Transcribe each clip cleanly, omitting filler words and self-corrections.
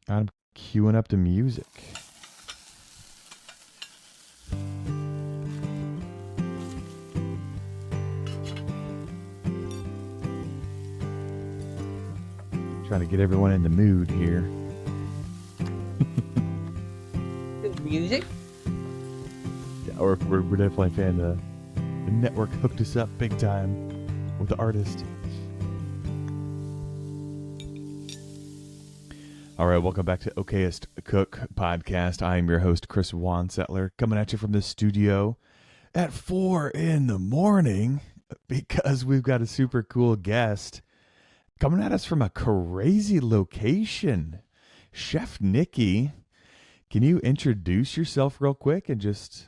I'm queuing up the music. Trying to get everyone in the mood here. Good music. Yeah, we're definitely a fan. The network hooked us up big time with the artist. All right, welcome back to Okayest Cook podcast. I am your host, Chris Whonsetler, coming at you from the studio at 4 a.m. because we've got a super cool guest coming at us from a crazy location. Chef Nicky, can you introduce yourself real quick and just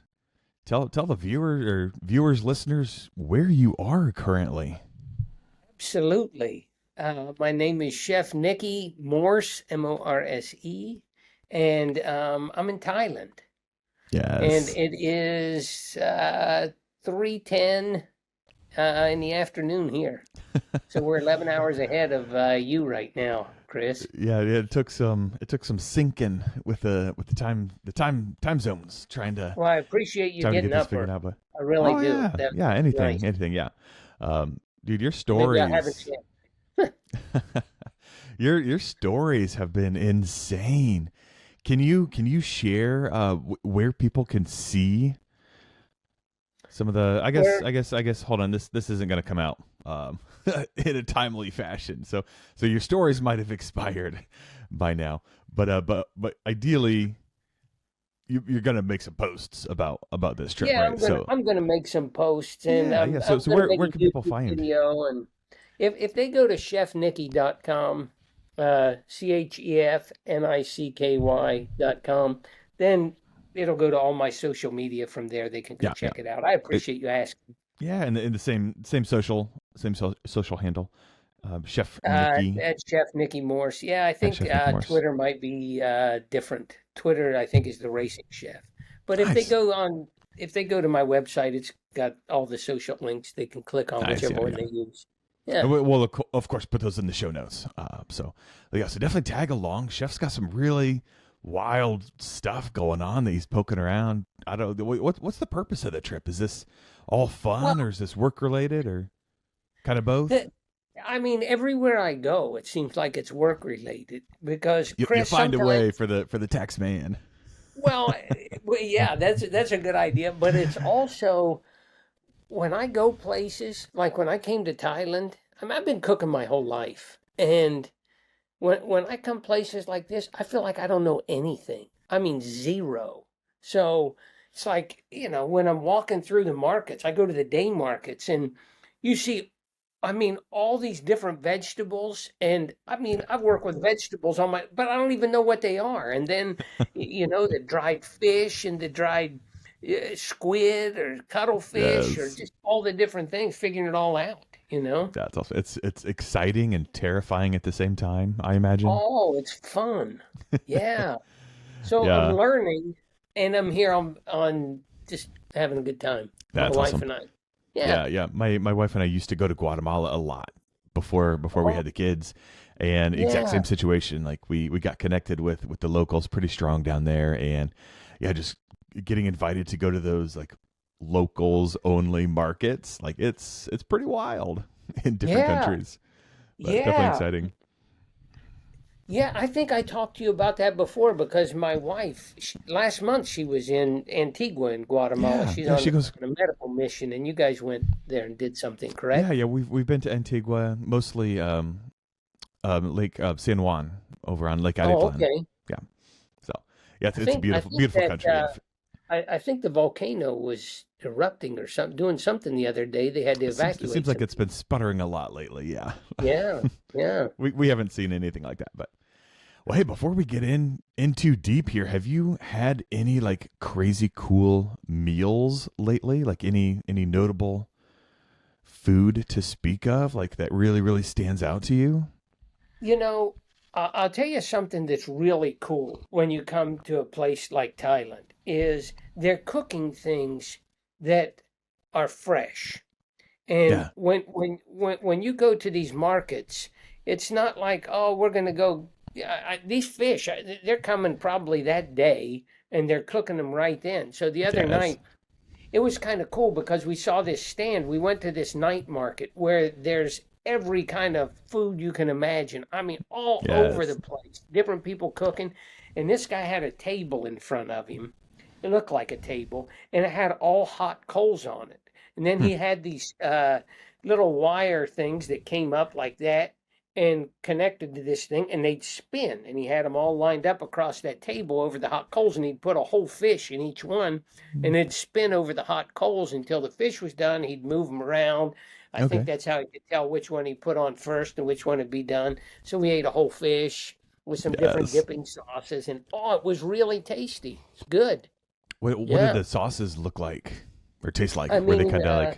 tell the viewers, listeners, where you are currently? Absolutely. My name is Chef Nicky Morse, Morse, and I'm in Thailand. And Yes. it is 3:10 in the afternoon here. So we're 11 hours ahead of you right now, Chris. Yeah, it took some sinking with the time zones trying to Well, I appreciate you get getting this up figured early. out, but I really oh do. yeah, That's yeah, nice. anything, yeah. Dude, your Maybe I haven't stories, yet. your stories have been insane. Can you share where people can see some of the? I guess. Hold on, this isn't going to come out in a timely fashion. So your stories might have expired by now, but ideally. You're gonna make some posts about this trip, Yeah, right? I'm gonna make some posts, and Yeah. I'm So gonna where make a can people YouTube find? video. And if they go to chefnicky.com, chefnicky.com, then it'll go to all my social media from there. They can go Yeah, check it out. I it, appreciate you asking. yeah, and in the same social handle, Chef Nicky At Chef Nicky Morse. Yeah, I at think Chef Nicky Morse. Twitter might be different. Twitter, I think, is the Racing Chef. But Nice, if they go to my website, it's got all the social links. They can click on nice, whichever yeah, one yeah. they use. Yeah. And we'll of course put those in the show notes. So definitely tag along. Chef's got some really wild stuff going on that he's poking around. I don't. What's the purpose of the trip? Is this all Well, fun or is this work related or kind of both? the, I mean, everywhere I go, it seems like it's work related because You Chris, find a way sometimes, for the tax man. yeah, that's a good idea. But it's also when I go places, like when I came to Thailand, I've been cooking my whole life, and when I come places like this, I feel like I don't know anything. I mean, zero. So it's like, when I'm walking through the markets, I go to the day markets and you see, I mean, all these different vegetables. And I mean, I work with vegetables but I don't even know what they are. And then, the dried fish and the dried squid or cuttlefish or Yes. just all the different things, figuring it all out. That's also it's exciting and terrifying at the same time, I imagine. Oh, it's fun. Yeah. So I'm Yeah, learning, and I'm here on just having a good time. My that's wife awesome. and I. Yeah. Yeah. My wife and I used to go to Guatemala a lot before we Oh, had the kids, and exact yeah. same situation. Like we got connected with the locals pretty strong down there, and yeah, just getting invited to go to those like locals only markets. Like it's pretty wild in different Yeah. countries, but definitely Yeah. exciting. Yeah. I think I talked to you about that before because my wife, last month, she was in Antigua in Guatemala. She's Yeah. She goes. on a medical mission, and you guys went there and did something, Yeah, correct? yeah. We've been to Antigua, mostly Lake San Juan over on Lake Oh, Atitlan. okay. Yeah. So yeah, I it's a think I beautiful think beautiful that country. I think the volcano was erupting or something, doing something the other day. They had to It seems evacuate like some it's been people. sputtering a lot lately. Yeah. Yeah, yeah. We haven't seen anything like that, but well, hey, before we get in too deep here, have you had any like crazy cool meals lately? Like any notable food to speak of, like that really stands out to you? You know, I'll tell you something that's really cool when you come to a place like Thailand is they're cooking things that are fresh. And Yeah. when you go to these markets, it's not like, oh, we're going to go. these fish, they're coming probably that day, and they're cooking them right then. So the other Yes. night, it was kind of cool because we saw this stand. We went to this night market where there's every kind of food you can imagine. I mean, all over the Yes. place, different people cooking. And this guy had a table in front of him. It looked like a table, and it had all hot coals on it. And then Hmm. he had these little wire things that came up like that and connected to this thing, and they'd spin. And he had them all lined up across that table over the hot coals, and he'd put a whole fish in each one, and it'd spin over the hot coals until the fish was done. He'd move them around. I think Okay. that's how he could tell which one he put on first and which one would be done. So we ate a whole fish with some different Yes. dipping sauces, and oh, it was really tasty. It's good. What did Yeah. the sauces look like or taste like? I Were they mean, kind of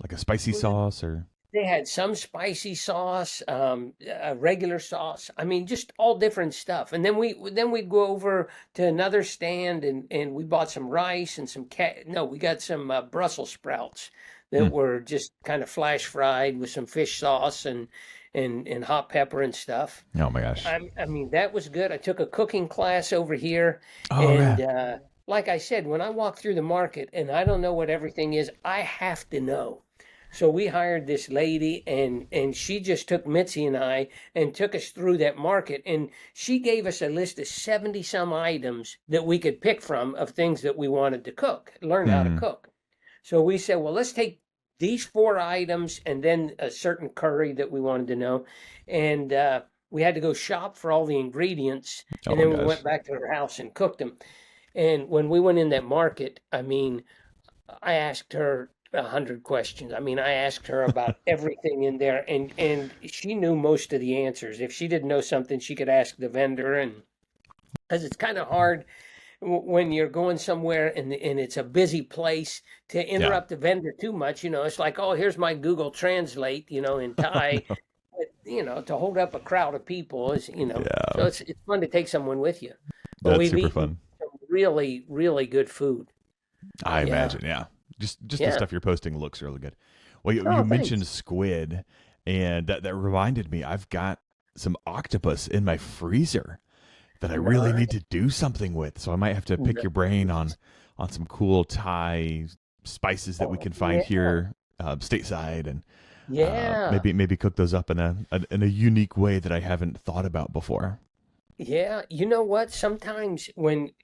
like a spicy sauce or? they had some spicy sauce, a regular sauce. I mean, just all different stuff. And then we'd go over to another stand and we bought some rice and some no, we got some Brussels sprouts that Hmm. were just kind of flash fried with some fish sauce and hot pepper and stuff. Oh my gosh. I mean, that was good. I took a cooking class over here, Oh yeah. and like I said, when I walk through the market and I don't know what everything is, I have to know. So we hired this lady, and she just took Mitzi and I and took us through that market, and she gave us a list of 70 some items that we could pick from of things that we wanted to cook, learn how to Hmm. cook. So we said, well, let's take these four items and then a certain curry that we wanted to know. And we had to go shop for all the ingredients. Oh And my then we gosh. went back to her house and cooked them. And when we went in that market, I mean, I asked her 100 questions. I mean, I asked her about everything in there, and she knew most of the answers. If she didn't know something, she could ask the vendor, and because it's kind of hard when you're going somewhere and it's a busy place to Yeah. interrupt the vendor too much. It's like, oh, here's my Google Translate, in Oh Thai. no. But, to hold up a crowd of people is, so Yeah. it's fun to take someone with you. But That's we've super eaten fun. some really, really good food. I Yeah. imagine. Yeah. Just the Yeah. stuff you're posting looks really good. Well, you Oh, mentioned thanks. squid, and that reminded me. I've got some octopus in my freezer that I really need Nice. to do something with. So I might have to pick your brain Nice. on some cool Thai spices that we Oh, can find yeah. here stateside, and Yeah. maybe cook those up in a unique way that I haven't thought about before. Yeah, you know what? Sometimes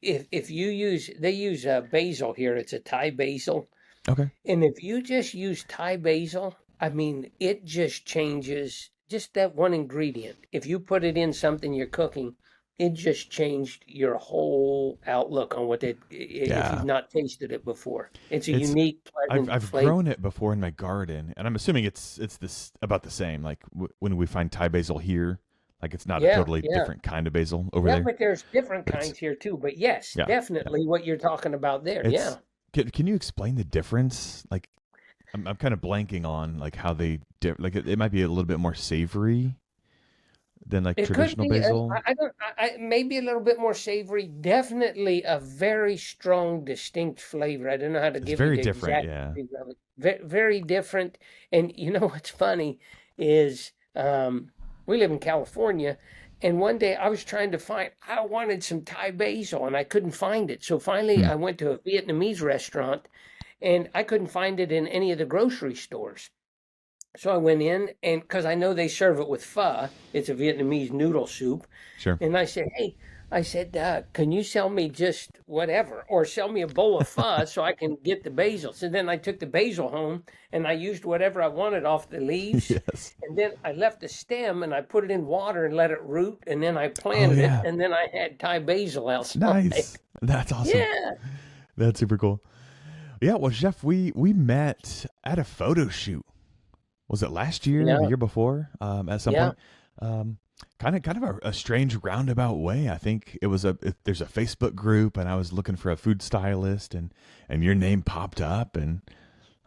if you use they use basil here, it's a Thai basil, Okay. and if you just use Thai basil, I mean, it just changes just that one ingredient. If you put it in something you're cooking, it just changed your whole outlook on what it if Yeah. you've not tasted it before. It's a It's unique, I've pleasant flavor. grown it before in my garden, and I'm assuming it's this about the same. Like when we find Thai basil here, like it's not a Yeah, totally yeah. different kind of basil over Yeah, there, but there's different but it's kinds here too. But yes, yeah, yeah. definitely what you're talking about there. It's Yeah. can you explain the difference? Like I'm kind of blanking on like how they like it might be a little bit more savory than like It could traditional be, basil. I don't, maybe a little bit more savory. Definitely a very strong, distinct flavor. I don't know how to It's give you very the different, exact yeah. flavor of it. Very different. And you know what's funny is we live in California, and one day I was trying to find, I wanted some Thai basil, and I couldn't find it. So finally, Hmm. I went to a Vietnamese restaurant, and I couldn't find it in any of the grocery stores. So I went in, and because I know they serve it with pho, it's a Vietnamese noodle soup. Sure. And I said, hey, I said, can you sell me just whatever, or sell me a bowl of pho so I can get the basil? So then I took the basil home and I used whatever I wanted off the leaves. Yes. And then I left the stem and I put it in water and let it root. And then I Oh planted it. yeah. And then I had Thai basil outside. Nice. That's awesome. Yeah. That's super cool. Yeah, well, Chef, we met at a photo shoot. Was it last year, the Yeah. year before? At some Yeah. point, um, kind of a strange roundabout way. I think it was there's a Facebook group, and I was looking for a food stylist, and your name popped up, and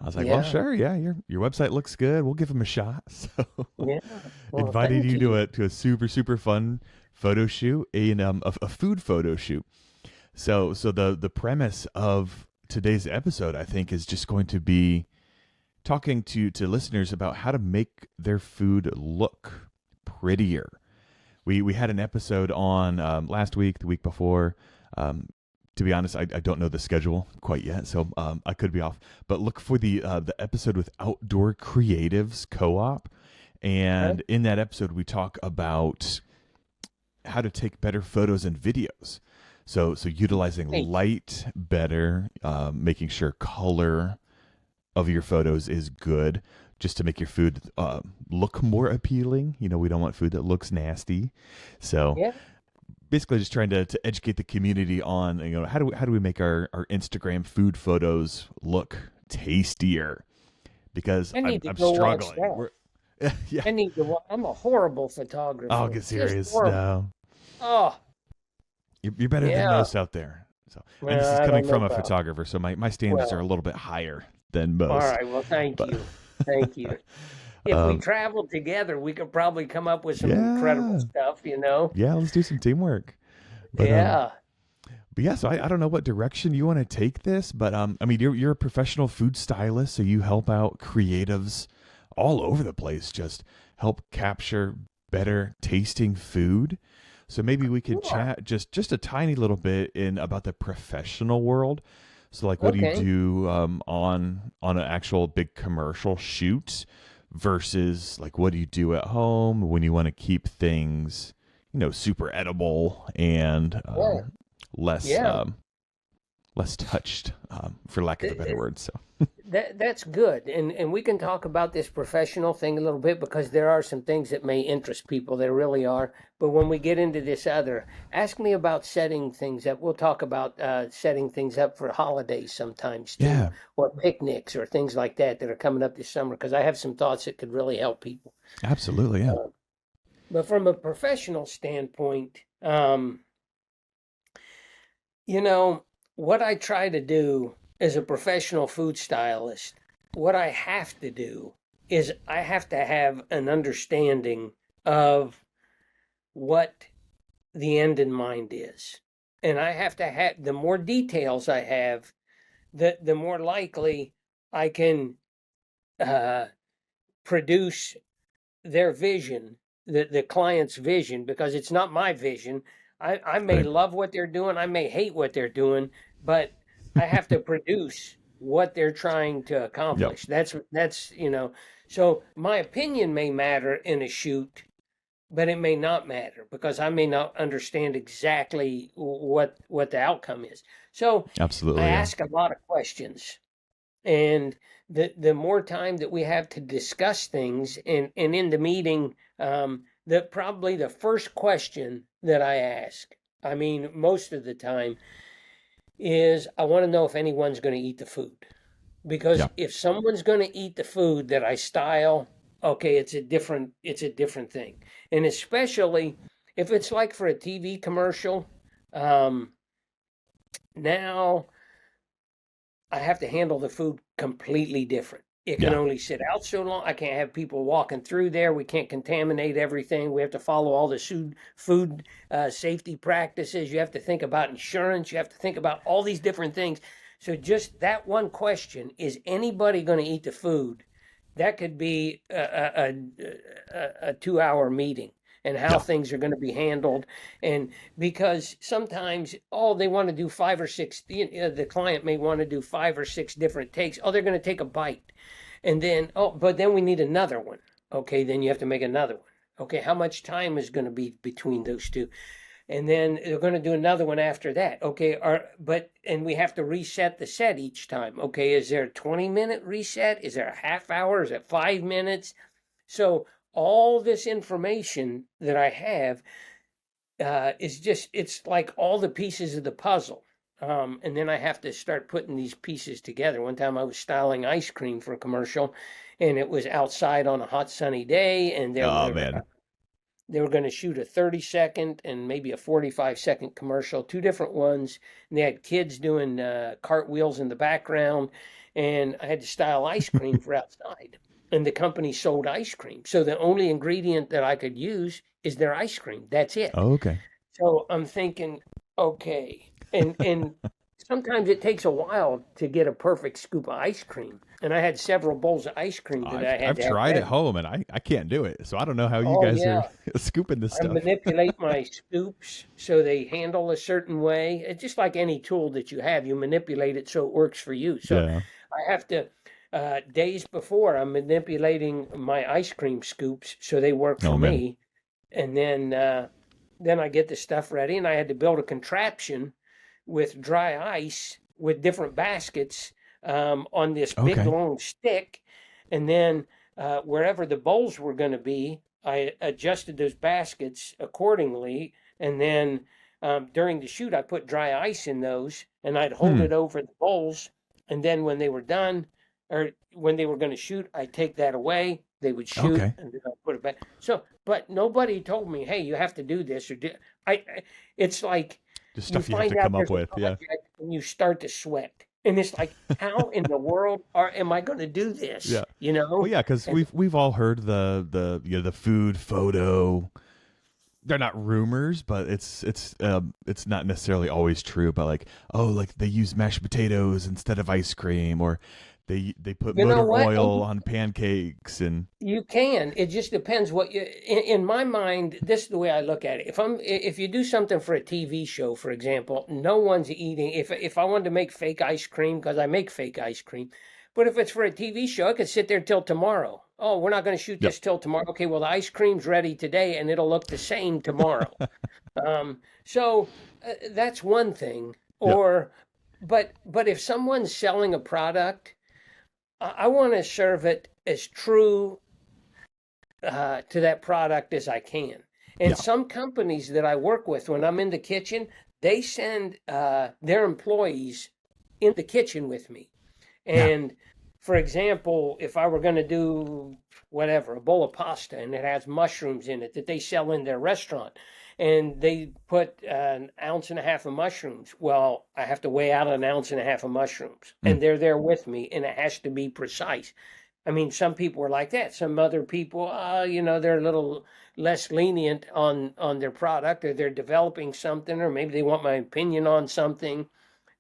I was like, well, Yeah. sure, yeah, your website looks good. We'll give him a shot. So Yeah. Well, invited thank you you. to a super fun photo shoot, a food photo shoot. So the premise of today's episode, I think, is just going to be talking to listeners about how to make their food look prettier. we had an episode on last week, the week before. To be honest, I don't know the schedule quite yet, so I could be off. But look for the episode with Outdoor Creatives Co-op, Huh? and in that episode we talk about how to take better photos and videos. So utilizing Hey, light better, making sure color of your photos is good, just to make your food look more appealing. We don't want food that looks nasty. So yeah, basically just trying to educate the community on how do we make our Instagram food photos look tastier, because I I'm need to I'm go watch struggling. that. We're yeah. I need to. I'm a horrible Oh, photographer. get Just serious. horrible. No, Oh, you're better than yeah. most out there. So, and this is Well, I coming don't know from a about. photographer, so my standards are a Well, little bit higher than all most. right. Well, thank But you. Thank you. If we um, traveled together, we could probably come up with some incredible yeah, stuff, you know? yeah, let's do some teamwork. But Yeah. but yeah, so I don't know what direction you want to take this, but I mean, you're a professional food stylist, so you help out creatives all over the place, just help capture better tasting food. So maybe we could Sure. chat just a tiny little bit in about the professional world. So like, what do you Okay. do on an actual big commercial shoot versus like what do you do at home when you want to keep things super edible and Yeah. less Yeah. less touched, for lack of a better Th- word. So that's good. And we can talk about this professional thing a little bit because there are some things that may interest people. There really are. But when we get into this other, ask me about setting things up. We'll talk about setting things up for holidays sometimes too, yeah, or picnics or things like that are coming up this summer because I have some thoughts that could really help people. absolutely, yeah, Uh, but from a professional standpoint, you know, what I try to do as a professional food stylist, what I have to do is I have to have an understanding of what the end in mind is. And I have to have the more details I have, the more likely I can uh, produce their vision, the client's vision, because it's not my vision. I may right, love what they're doing, I may hate what they're doing, but I have to produce what they're trying to yep, accomplish. That's. So my opinion may matter in a shoot, but it may not matter because I may not understand exactly what the outcome is. So I absolutely, yeah, ask a lot of questions, and the more time that we have to discuss things, and in the meeting, that probably the first question that I ask, I mean most of the time, is I want to know if anyone's going to eat the food, because yeah, if someone's going to eat the food that I style, okay, it's a different thing. And especially if it's like for a TV commercial, um, now I have to handle the food completely different. It can yeah, only sit out so long. I can't have people walking through there. We can't contaminate everything. We have to follow all the food safety practices. You have to think about insurance. You have to think about all these different things. So just that one question, is anybody going to eat the food? That could be a 2 hour meeting, and how yeah, things are going to be handled. And because sometimes, oh, they want to do five or six, the client may want to do five or six different takes. Oh, they're going to take a bite. And then, oh, but then we need another one. Okay, then you have to make another one. Okay, how much time is going to be between those two? And then they're going to do another one after that. Okay, and we have to reset the set each time. Okay, is there a 20-minute reset? Is there a half hour? Is it 5 minutes? So all this information that I have it's like all the pieces of the puzzle. And then I have to start putting these pieces together. One time I was styling ice cream for a commercial, and it was outside on a hot sunny day, and oh man, they were going to shoot a 30-second and maybe a 45-second commercial, two different ones. And they had kids doing cartwheels in the background, and I had to style ice cream for outside. And the company sold ice cream, so the only ingredient that I could use is their ice cream. That's it. oh, okay, So I'm thinking, okay, and sometimes it takes a while to get a perfect scoop of ice cream. and I had several bowls of ice cream that I had I've to have tried at ready. home and I can't do it. So I don't know how you Oh guys yeah, are scooping this I stuff. manipulate my scoops so they handle a certain way. It's just like any tool that you have, you manipulate it so it works for you. So Yeah. I have to, days before, I'm manipulating my ice cream scoops so they work for Oh man. me. And then I get the stuff ready, and I had to build a contraption with dry ice with different baskets on this big Okay. long stick. And then wherever the bowls were going to be, I adjusted those baskets accordingly. And then during the shoot, I put dry ice in those, and I'd hold Hmm. it over the bowls. And then when they were done, or when they were going to shoot, I'd take that away. They would shoot, Okay. and then I'd put it back. So, but nobody told me, "Hey, you have to do this," or do. It's like Just you stuff you have find to out come up there's a with. Yeah. project and you start to sweat. And it's like, how in the world am I going to do this? Yeah. You Well, know? yeah, because And we've all heard the food photo. They're not rumors, but it's not necessarily always true. But like, oh, like they use mashed potatoes instead of ice cream, or they put you know motor what? oil on pancakes, and You can. It just depends what you. In my mind, this is the way I look at it. If you do something for a TV show, for example, no one's eating. If I wanted to make fake ice cream, because I make fake ice cream, but if it's for a TV show, I could sit there till tomorrow. Oh, we're not going to shoot yep, this till tomorrow. Okay, well the ice cream's ready today, and it'll look the same tomorrow. So that's one thing. yep, But if someone's selling a product, I want to serve it as true to that product as I can. And yeah, some companies that I work with, when I'm in the kitchen, they send their employees in the kitchen with me. yeah. And for example, if I were going to do whatever, a bowl of pasta and it has mushrooms in it that they sell in their restaurant, and they put an ounce and a half of mushrooms, well, I have to weigh out an ounce and a half of mushrooms, Mm, and they're there with me, and it has to be precise. I mean, some people are like that. Some other people, they're a little less lenient on their product, or they're developing something, or maybe they want my opinion on something.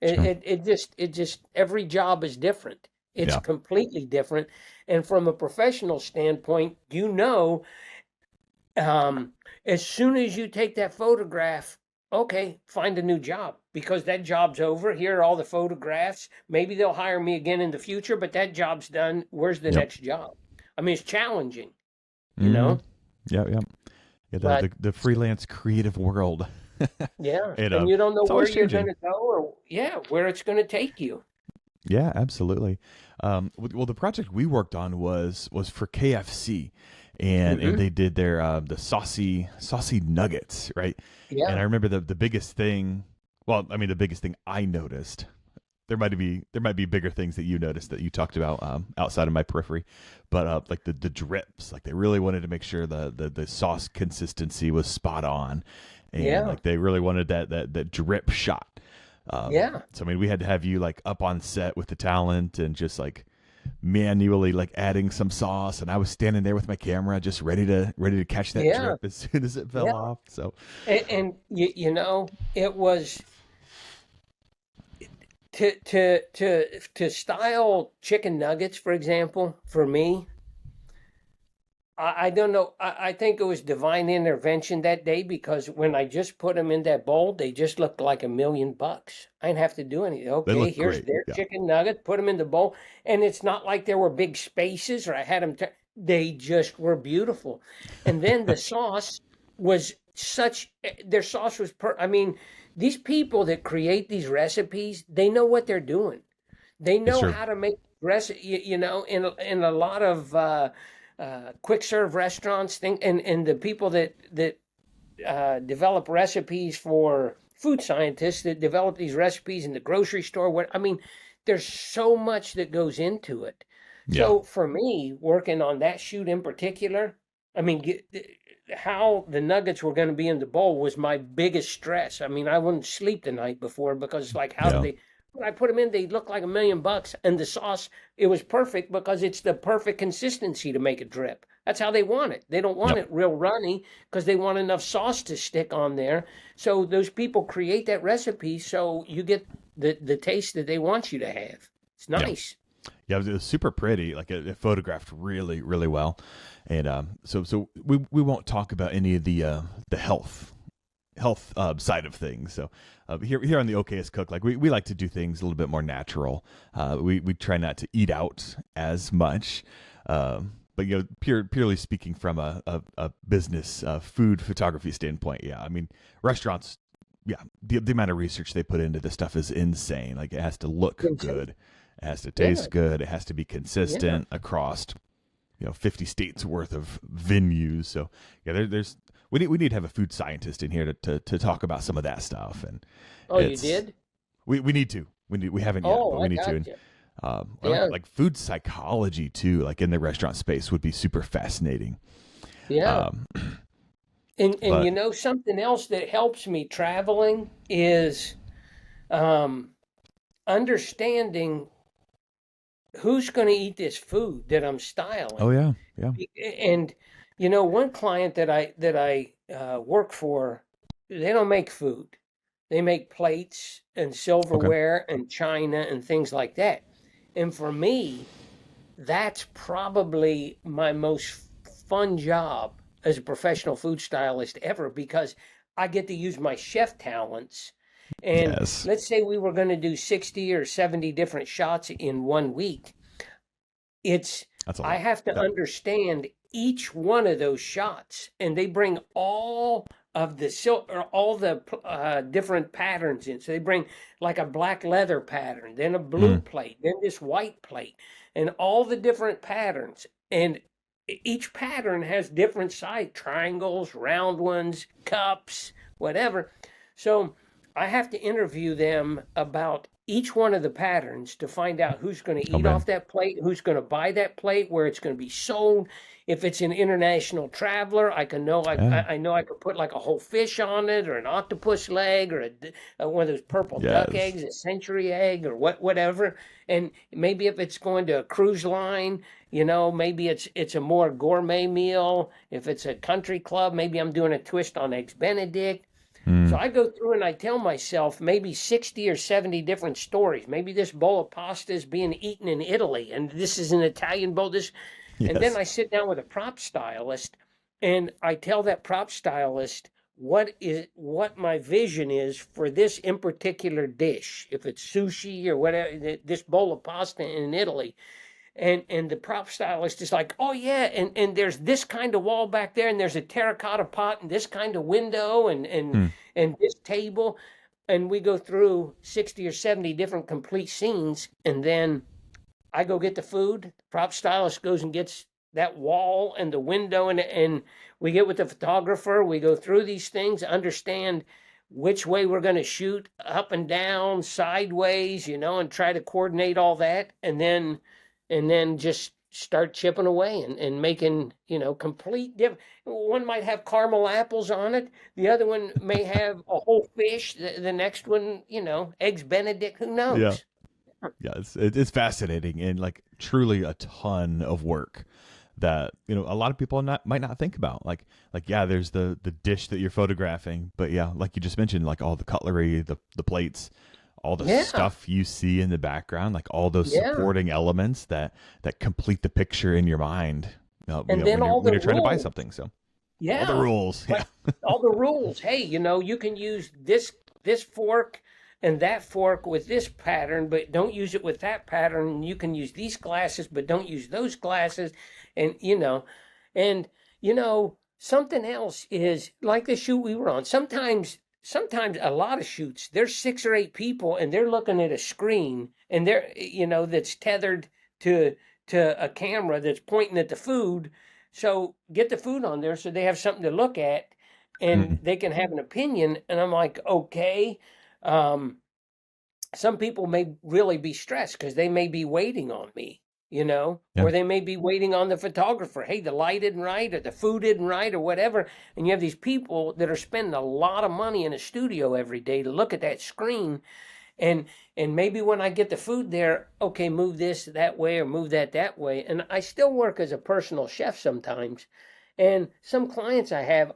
It, sure. it, it just, it just, every job is different. It's Yeah, completely different. And from a professional standpoint, um, as soon as you take that photograph, okay, find a new job because that job's over. Here are all the photographs. Maybe they'll hire me again in the future, but that job's done. Where's the yep. next job? I mean, it's challenging, you Mm-hmm. know, Yeah, yeah. Yeah, but the freelance creative world. yeah, it and you don't know it's where always you're going changing. to go or, yeah, where it's going to take you. Yeah, absolutely. Well, the project we worked on was for KFC, and Hmm. they did their the saucy nuggets, right? And Yeah. I remember the biggest thing. Well, I mean, the biggest thing I noticed. There might be bigger things that you noticed that you talked about outside of my periphery, but like the drips, like they really wanted to make sure the sauce consistency was spot on, and Yeah. like they really wanted that drip shot. Yeah. So I mean, we had to have you like up on set with the talent and just like manually like adding some sauce, and I was standing there with my camera just ready to catch that Yeah. drip as soon as it fell Yeah. off. So And it was to style chicken nuggets, for example, for me, I don't know. I think it was divine intervention that day because when I just put them in that bowl, they just looked like $1,000,000. I didn't have to do anything. they Okay, look here's great. their Yeah, chicken nugget. Put them in the bowl, and it's not like there were big spaces or I had them. They just were beautiful, and then the sauce was such. Their sauce was I mean, these people that create these recipes, they know what they're doing. They it's know true. how to make in a lot of quick serve restaurants and the people that develop recipes for food scientists that develop these recipes in the grocery store. What I mean, there's so much that goes into it. Yeah, So for me, working on that shoot in particular, I mean, how the nuggets were going to be in the bowl was my biggest stress. I mean, I wouldn't sleep the night before because it's like, how do yeah, they? When I put them in, they look like $1,000,000, and the sauce it was perfect because it's the perfect consistency to make a drip. That's how they want it. They don't want yep, it real runny because they want enough sauce to stick on there. So those people create that recipe so you get the taste that they want you to have. It's yeah. nice. Yeah, it was super pretty. Like it photographed really, really well. And so we won't talk about any of the health side of things. So here on the Okayest Cook, like we like to do things a little bit more natural. We try not to eat out as much. But purely speaking from a business food photography standpoint, yeah, I mean restaurants, yeah, the amount of research they put into this stuff is insane. Like it has to look good, it has to Yeah, taste good, it has to be yeah. consistent across 50 states worth of venues. So yeah, there's we need to have a food scientist in here to talk about some of that stuff, and Oh, you it's did? we need to we haven't yet, but Oh, we I need to. got And you. I like Yeah, like food psychology too, like in the restaurant space would be super fascinating. yeah. Um, And but something else that helps me traveling is um, understanding who's going to eat this food that I'm oh styling. yeah, yeah, And one client that I work for, they don't make food. They make plates and okay, silverware and china and things like that. And for me, that's probably my most fun job as a professional food stylist ever because I get to use my chef talents. And yes, let's say we were going to do 60 or 70 different shots in one week. It's that's a I lot. have to Yeah, understand each one of those shots, and they bring all of the or all the different patterns in. So they bring like a black leather pattern, then a blue mm, plate, then this white plate, and all the different patterns. And each pattern has different side triangles, round ones, cups, whatever. So I have to interview them about each one of the patterns to find out who's going to oh eat man, off that plate, who's going to buy that plate, where it's going to be sold. If it's an international traveler, I can know yeah, I know I could put like a whole fish on it, or an octopus leg, or one of those purple duck yes, eggs, a century egg, or whatever. And maybe if it's going to a cruise line, maybe it's a more gourmet meal. If it's a country club, maybe I'm doing a twist on eggs Benedict. So mm, I go through and I tell myself maybe 60 or 70 different stories. Maybe this bowl of pasta is being eaten in Italy and this is an Italian bowl. And then yes, I sit down with a prop stylist and I tell that prop stylist what my vision is for this in particular dish. If it's sushi or whatever, this bowl of pasta in Italy, and the prop stylist is like, oh yeah, and there's this kind of wall back there, and there's a terracotta pot, and this kind of window, mm, and this table, and we go through 60 or 70 different complete scenes, and then I go get the food. The prop stylist goes and gets that wall and the window, and we get with the photographer. We go through these things, understand which way we're going to shoot, up and down, sideways, and try to coordinate all that, and then just start chipping away and making complete different. One might have caramel apples on it, the other one may have a whole fish, the next one eggs Benedict, who yeah, knows. yeah. It's fascinating and like truly a ton of work that a lot of people might not think about. Like yeah, there's the dish that you're photographing, but yeah, like you just mentioned, like all the cutlery, the plates, all the Yeah, stuff you see in the background, like all those yeah. supporting elements that complete the picture in your mind. And then When you're all when the you're trying to buy rules. something, so all the Yeah, rules, yeah, like all the rules. Hey, you can use this fork and that fork with this pattern, but don't use it with that pattern. And you can use these glasses, but don't use those glasses. And something else is like the shoot we were on. Sometimes a lot of shoots, there's 6 or 8 people and they're looking at a screen and that's tethered to a camera that's pointing at the food, so get the food on there so they have something to look at and mm, they can have an opinion. And I'm like, okay. Um, some people may really be stressed because they may be waiting on me, yeah, or they may be waiting on the photographer. Hey, the light isn't right, or the food isn't right, or whatever. And you have these people that are spending a lot of money in a studio every day to look at that screen. And maybe when I get the food there, okay, move this that way or move that way. And I still work as a personal chef sometimes, And some clients I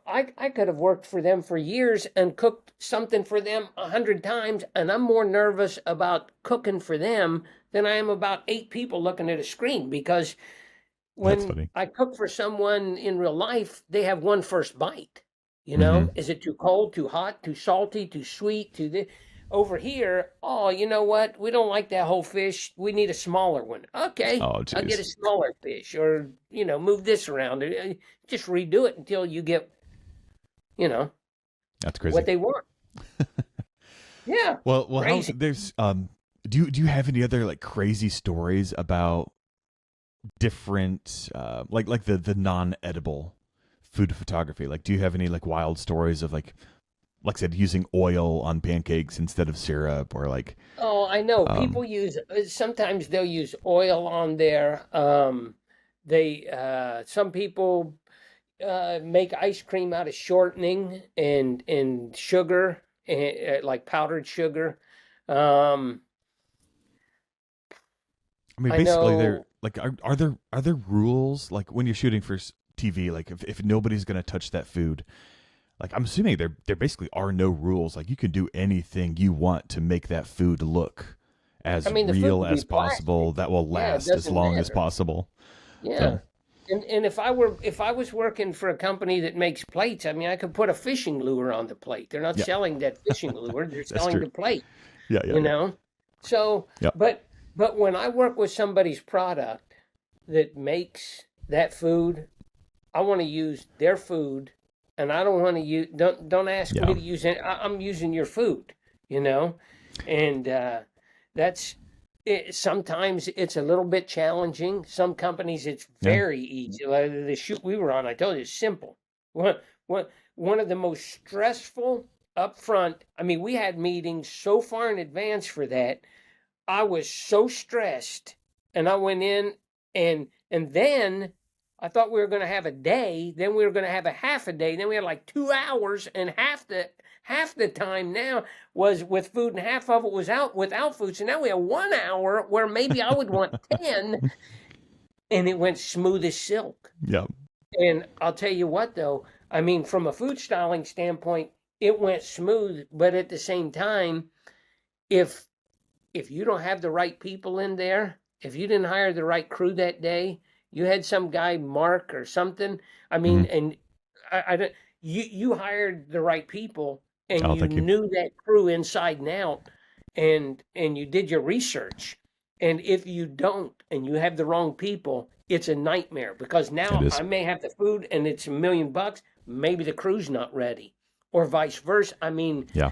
could have worked for them for years and cooked something for them 100 times, and I'm more nervous about cooking for them than I am about 8 people looking at a screen, because That's when funny. I cook for someone in real life, they have one first bite. Hmm. Is it too cold, too hot, too salty, too sweet, too this? Over here, oh, you know what? We don't like that whole fish. We need a smaller one. Okay, Oh, I'll get a geez. smaller fish, or move this around. Just redo it until you get, you know, That's what crazy. they want. Yeah, Well, how crazy. there's do you have any other like crazy stories about different like the non-edible food photography? Like, do you have any like wild stories of like I said, using oil on pancakes instead of syrup, or like Oh, I know. um People use sometimes they'll use oil on there. They Some people make ice cream out of shortening and sugar, like powdered sugar. Um, I mean, I basically, there know. like are there rules like when you're shooting for TV? Like, if nobody's gonna touch that food, like I'm assuming there basically are no rules. Like you can do anything you want to make that food look I as mean, the food real could be as possible. plastic. That will Yeah, it last as doesn't long as matter. possible. Yeah. So And if I was working for a company that makes plates, I mean, I could put a fishing lure on the plate. They're not yeah, selling that fishing lure; they're that's selling true. the plate. Yeah, yeah, you yeah, know so yeah, but when I work with somebody's product that makes that food, I want to use their food, and I don't want to use don't ask me yeah, to use it. I'm using your food, you know and that's it. Sometimes it's a little bit challenging. Some companies it's yeah. very easy. Like the shoot we were on, I told you, it's simple. One, one of the most stressful up front. I mean, we had meetings so far in advance for that. I was so stressed, and I went in, and then I thought we were going to have a day. Then we were going to have a half a day. Then we had like 2 hours, and half the time now was with food, and half of it was out without food. So now we have 1 hour where maybe I would want 10, and it went smooth as silk. Yeah. And I'll tell you what, though, I mean, from a food styling standpoint, it went smooth. But at the same time, if you don't have the right people in there, if you didn't hire the right crew that day, you had some guy Mark or something. I Hmm. mean, and I don't. You hired the right people, and Oh, you thank you. knew that crew inside and out, and you did your research. And if you don't, and you have the wrong people, it's a nightmare, because It now is. I may have the food and it's $1 million. Maybe the crew's not ready, or vice versa. I mean, Yeah.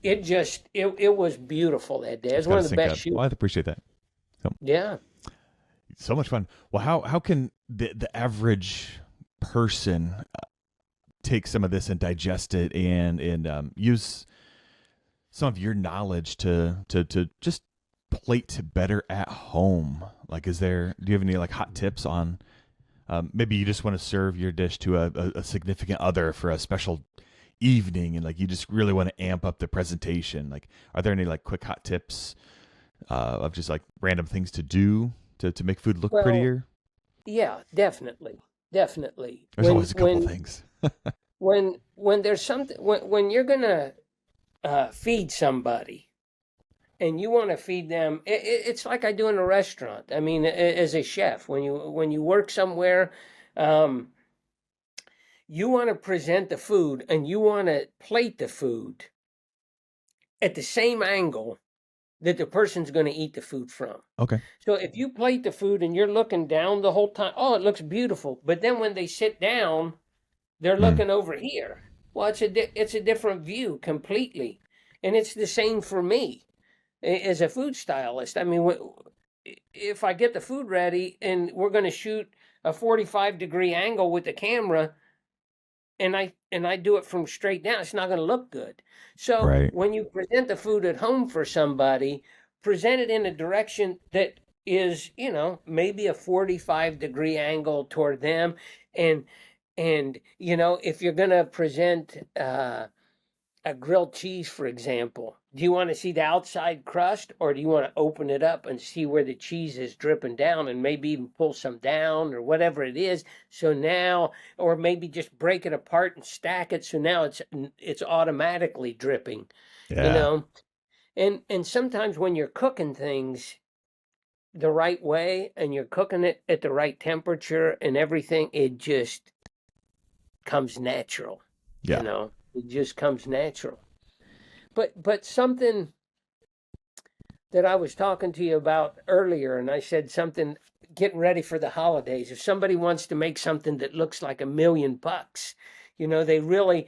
it was beautiful that day. It It's was got one to of the sync best up. Well, I shoots. appreciate that. So Yeah. so much fun. Well, how can the average person take some of this and digest it and use some of your knowledge to just plate better at home? Like, do you have any like hot tips on maybe you just want to serve your dish to a significant other for a special evening, and like you just really want to amp up the presentation? Like, are there any like quick hot tips of just like random things to do to make food look Well, prettier? yeah, definitely. Definitely. There's always a couple things. When there's something, when you're gonna feed somebody, and you want to feed them, it's like I do in a restaurant. I mean, as a chef, when you work somewhere, um, you want to present the food, and you want to plate the food at the same angle that the person's going to eat the food from. Okay. So if you plate the food and you're looking down the whole time, oh, it looks beautiful. But then when they sit down, they're Mm. looking over here. Well, it's a different view completely, and it's the same for me as a food stylist. I mean, if I get the food ready and we're going to shoot a 45-degree angle with the camera, and I do it from straight down, it's not going to look good. So Right. when you present the food at home for somebody, present it in a direction that is, maybe a 45-degree angle toward them. And if you're going to present a grilled cheese, for example, do you want to see the outside crust, or do you want to open it up and see where the cheese is dripping down, and maybe even pull some down or whatever it is? So now, or maybe just break it apart and stack it. So now it's automatically dripping, you Yeah. know? And sometimes when you're cooking things the right way and you're cooking it at the right temperature and everything, it just comes natural, Yeah. It just comes natural. But something that I was talking to you about earlier, and I said something getting ready for the holidays. If somebody wants to make something that looks like $1,000,000, they really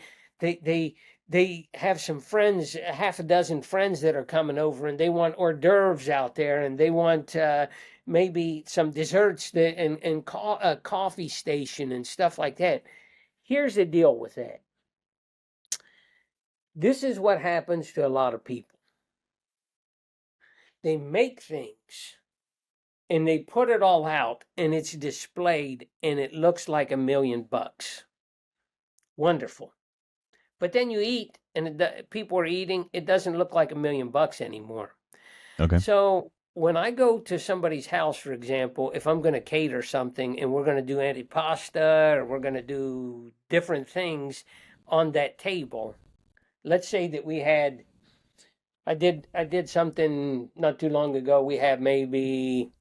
they have some friends, a half a dozen friends that are coming over, and they want hors d'oeuvres out there, and they want maybe some desserts and a coffee station and stuff like that. Here's the deal with that. This is what happens to a lot of people. They make things and they put it all out and it's displayed and it looks like $1,000,000. Wonderful. But then you eat and people are eating, it doesn't look like $1,000,000 anymore. Okay. So when I go to somebody's house, for example, if I'm going to cater something and we're going to do antipasta or we're going to do different things on that table, let's say that I did something not too long ago. We had maybe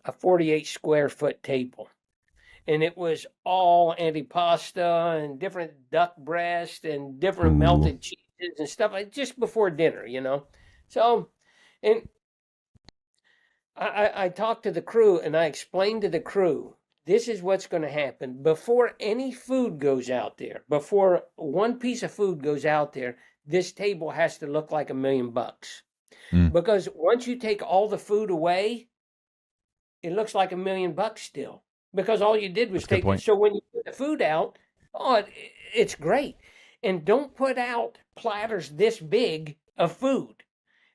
a 48 square foot table, and it was all antipasta and different duck breast and different Ooh. melted cheeses and stuff like just before dinner. So, and I talked to the crew and I explained to the crew, this is what's going to happen before any food goes out there. Before one piece of food goes out there, this table has to look like $1,000,000. Mm. Because once you take all the food away, it looks like $1,000,000 still. Because all you did was That's a good take it. point. So when you put the food out, it's great. And don't put out platters this big of food.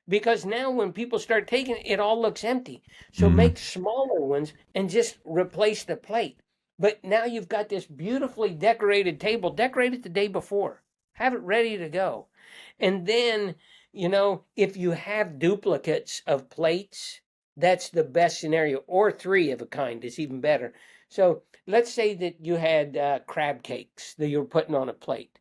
Because now when people start taking it, it all looks empty. So make smaller ones and just replace the plate. But now you've got this beautifully decorated table, decorated the day before. Have it ready to go. And then, if you have duplicates of plates, that's the best scenario. Or three of a kind is even better. So let's say that you had crab cakes that you were putting on a plate.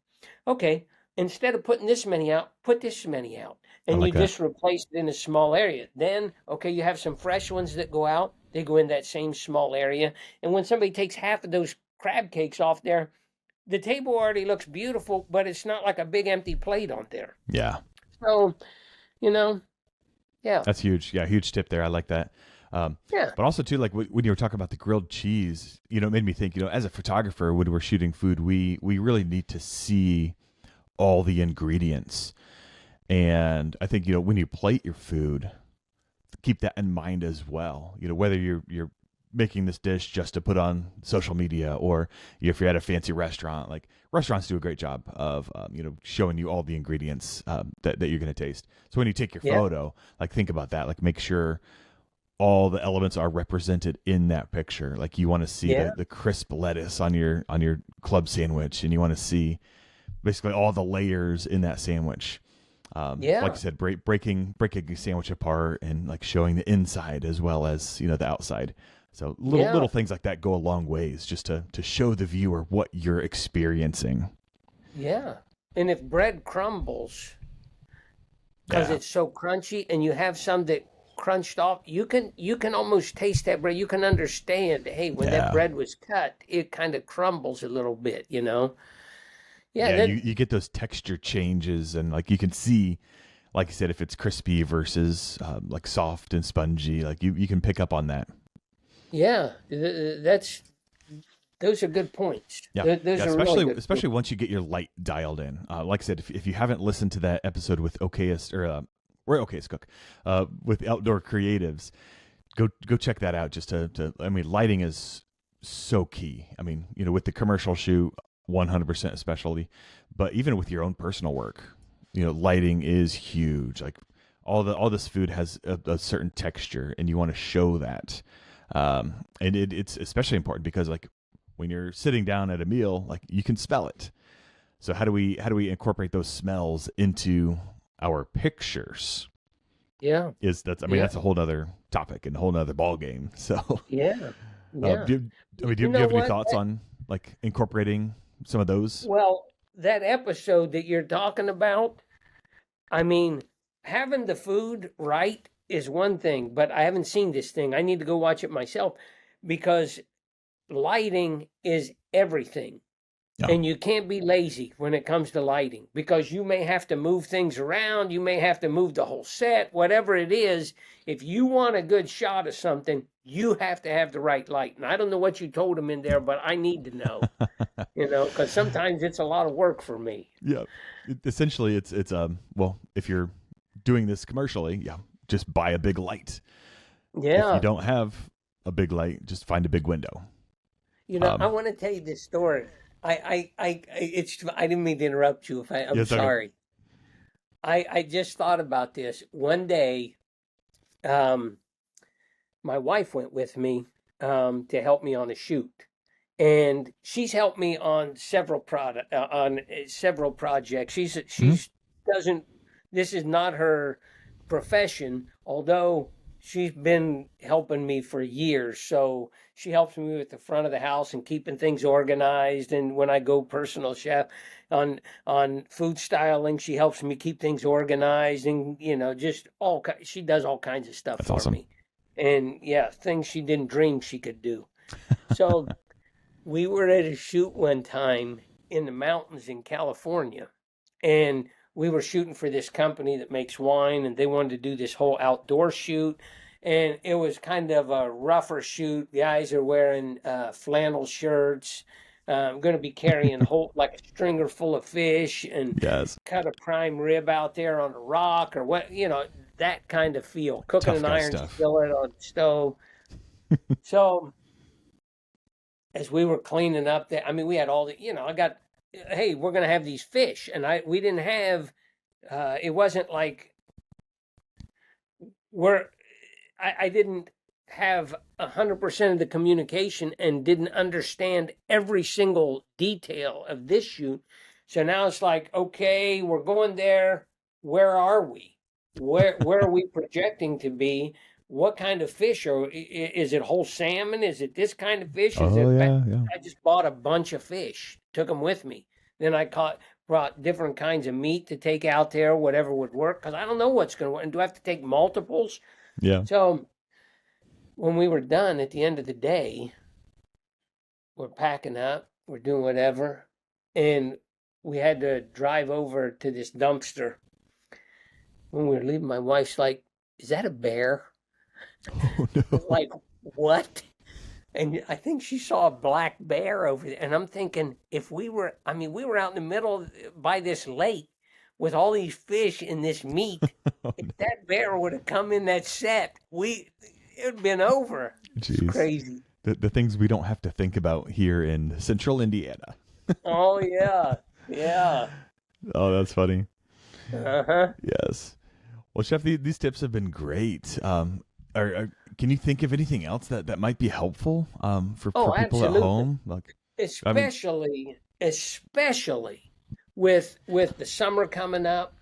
Okay, instead of putting this many out, put this many out. I And you like that. just replace it in a small area. Then, okay, you have some fresh ones that go out. They go in that same small area. And when somebody takes half of those crab cakes off there, the table already looks beautiful, but it's not like a big empty plate on there. Yeah. So, yeah. That's huge. Yeah, huge tip there. I like that. Yeah. But also too, like when you were talking about the grilled cheese, it made me think. As a photographer, when we're shooting food, we really need to see all the ingredients, and I think when you plate your food, keep that in mind as well. Whether you're making this dish just to put on social media, or if you're at a fancy restaurant, like restaurants do a great job of showing you all the ingredients that you're going to taste. So when you take your photo, like think about that, like make sure all the elements are represented in that picture. Like you want to see the crisp lettuce on your club sandwich, and you want to see basically all the layers in that sandwich. Like you said, breaking a sandwich apart and like showing the inside as well as the outside. So little things like that go a long ways, just to show the viewer what you're experiencing. Yeah. And if bread crumbles because it's so crunchy, and you have some that crunched off, you can almost taste that bread. You can understand, hey, when that bread was cut, it kind of crumbles a little bit. Yeah, you get those texture changes, and like you can see, like you said, if it's crispy versus like soft and spongy, like you can pick up on that. Yeah, those are good points. Yeah, Those are especially really good especially once you get your light dialed in. Like I said, if you haven't listened to that episode with Okayest we're Okayest Cook with Outdoor Creatives, go check that out. Just to lighting is so key. With the commercial shoot, 100% specialty, but even with your own personal work, lighting is huge. Like all this food has a certain texture, and you want to show that. And it's especially important because like when you're sitting down at a meal, like you can smell it. So how do we incorporate those smells into our pictures? Yeah. I mean, Yeah. that's a whole other topic and a whole other ball game. So, Yeah. Yeah. do you, I mean, do You you know have any what? thoughts on like incorporating some of those? Well, that episode that you're talking about, I mean, having the food right is one thing, but I haven't seen this thing. I need to go watch it myself because lighting is everything. Yeah. And you can't be lazy when it comes to lighting because you may have to move things around. You may have to move the whole set, whatever it is. If you want a good shot of something, you have to have the right light. And I don't know what you told him in there, but I need to know, because sometimes it's a lot of work for me. Yeah. Essentially, it's well, if you're doing this commercially, yeah, just buy a big light. If you Yeah. don't have a big light, just find a big window. I Um, want to tell you this story. I didn't mean to interrupt you. I'm yes, okay. sorry. I just thought about this one day. Um, my wife went with me to help me on a shoot, and she's helped me on several projects. Mhm. She's doesn't. This is not her profession, although she's been helping me for years. So she helps me with the front of the house and keeping things organized. And when I go personal chef on food styling, she helps me keep things organized and just she does all kinds of stuff That's for awesome. me. And yeah, things she didn't dream she could do. So we were at a shoot one time in the mountains in California, and we were shooting for this company that makes wine, and they wanted to do this whole outdoor shoot. And it was kind of a rougher shoot. Guys are wearing flannel shirts. I'm going to be carrying whole like a stringer full of fish and Yes. cut a prime rib out there on a rock or what, that kind of feel. Cooking Tough an guy iron stuff. skillet on the stove. So as we were cleaning up there, I mean, we had all the, I got, hey, we're going to have these fish. And we didn't have, it wasn't like we're, I didn't have 100% of the communication and didn't understand every single detail of this shoot. So now it's like, okay, we're going there. Where are we? Where are we projecting to be? What kind of fish is it whole salmon? Is it this kind of fish? Is Oh it yeah, yeah. I just bought a bunch of fish, took them with me. Then brought different kinds of meat to take out there, whatever would work, because I don't know what's going to work. And do I have to take multiples? Yeah. So when we were done at the end of the day, we're packing up, we're doing whatever, and we had to drive over to this dumpster. When we were leaving, my wife's like, "Is that a bear?" Oh I'm no. like, "What?" And I think she saw a black bear over there. And I'm thinking, we were out in the middle by this lake with all these fish and this meat. Oh If no. that bear would have come in that set, it'd been over. It's Jeez. crazy. The things we don't have to think about here in central Indiana. Oh yeah, yeah. Oh, that's funny. Uh-huh. Yes. Well, Chef, these tips have been great. Can you think of anything else that might be helpful for Oh, people at absolutely. home? Like, I mean, Especially with the summer coming up,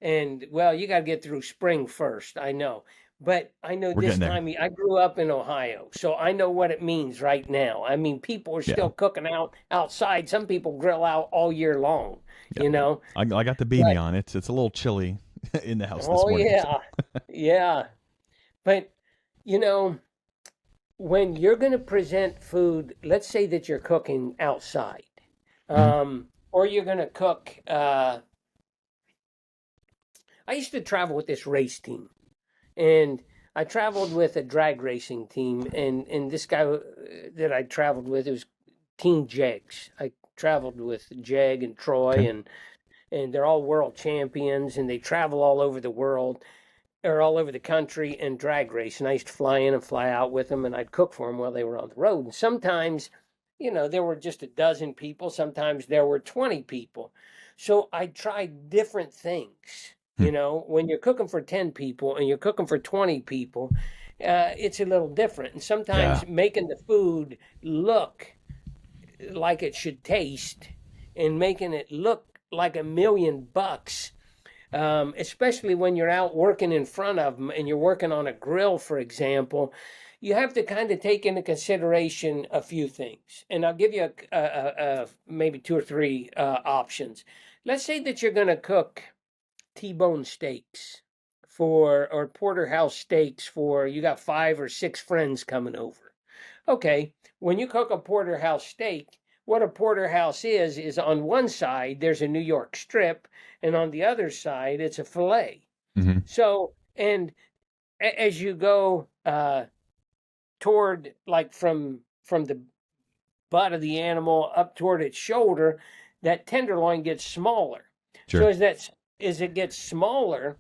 and well, you got to get through spring first. I know, but I know we're this getting there. time. I grew up in Ohio, so I know what it means right now. I mean, people are Yeah, still cooking outside. Some people grill out all year long. yeah. You know, I got the baby but on. It's a little chilly in the house this oh morning. So, yeah, yeah. But you know, when you're going to present food, let's say that you're cooking outside, mhm. or you're going to cook. I used to travel with this race team, and I traveled with a drag racing team, and this guy that I traveled with, it was Team Jegs. I traveled with Jeg and Okay. Troy, and they're all world champions, and they travel all over the world or all over the country and drag race. And I used to fly in and fly out with them, and I'd cook for them while they were on the road. And sometimes, there were just a dozen people. Sometimes there were 20 people. So I tried different things. Hmm. When you're cooking for 10 people and you're cooking for 20 people, it's a little different. And Yeah. sometimes making the food look like it should taste and making it look like $1,000,000, especially when you're out working in front of them and you're working on a grill, for example. You have to kind of take into consideration a few things, and I'll give you maybe two or three options. Let's say that you're going to cook T-bone steaks or porterhouse steaks for, you got 5 or 6 friends coming over. Okay, when you cook a porterhouse steak, what a porterhouse is on one side there's a New York strip, and on the other side it's a fillet. Mm-hmm. So, and as you go toward, like, from the butt of the animal up toward its shoulder, that tenderloin gets smaller. Sure. So as it gets smaller,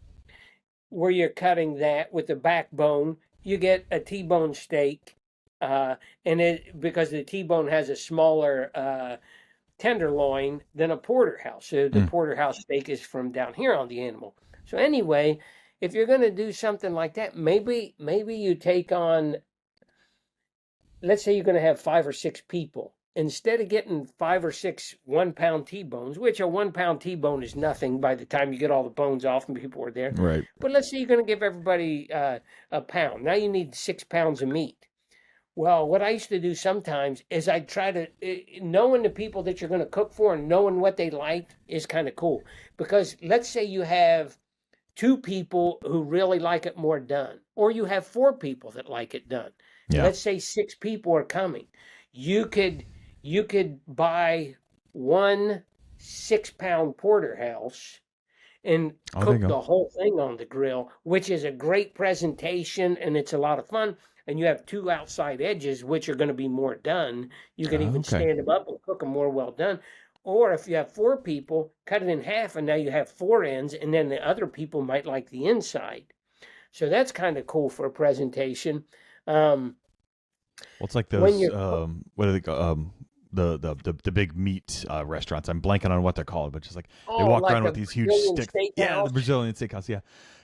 where you're cutting that with the backbone, you get a T-bone steak, because the T-bone has a smaller tenderloin than a porterhouse. So the porterhouse steak is from down here on the animal. So anyway, if you're going to do something like that, maybe you take on, let's say you're going to have 5 or 6 people. Instead of getting 5 or 6 1-pound T-bones, which a 1-pound T-bone is nothing by the time you get all the bones off and people are there. Right. But let's say you're going to give everybody a pound. Now you need 6 pounds of meat. Well, what I used to do sometimes is I'd try to, knowing the people that you're going to cook for and knowing what they like is kind of cool. Because let's say you have 2 people who really like it more done, or you have 4 people that like it done. Yeah. Let's say 6 people are coming. You could buy 1 6-pound porterhouse and cook the whole thing on the grill, which is a great presentation and it's a lot of fun. And you have 2 outside edges, which are going to be more done. You can even stand them up and cook them more well done. Or if you have 4 people, cut it in half, and now you have 4 ends, and then the other people might like the inside. So that's kind of cool for a presentation. Well, it's like those what do they call the big meat restaurants. I'm blanking on what they're called, but just like they walk like around the with these huge Brazilian sticks. steakhouse? Yeah, the Brazilian steakhouse. Yeah.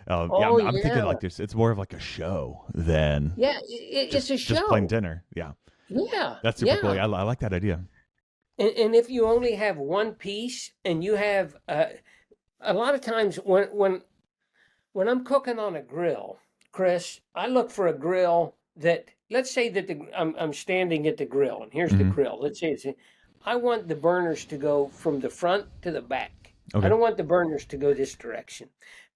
I'm thinking like this. It's more of like a show than it's a show. Just plain dinner. Yeah. Yeah, That's super cool. I like that idea. And if you only have 1 piece, and you have a lot of times when I'm cooking on a grill, Chris, I look for a grill that, let's say that I'm standing at the grill, and here's the grill. Let's say I want the burners to go from the front to the back. Okay. I don't want the burners to go this direction,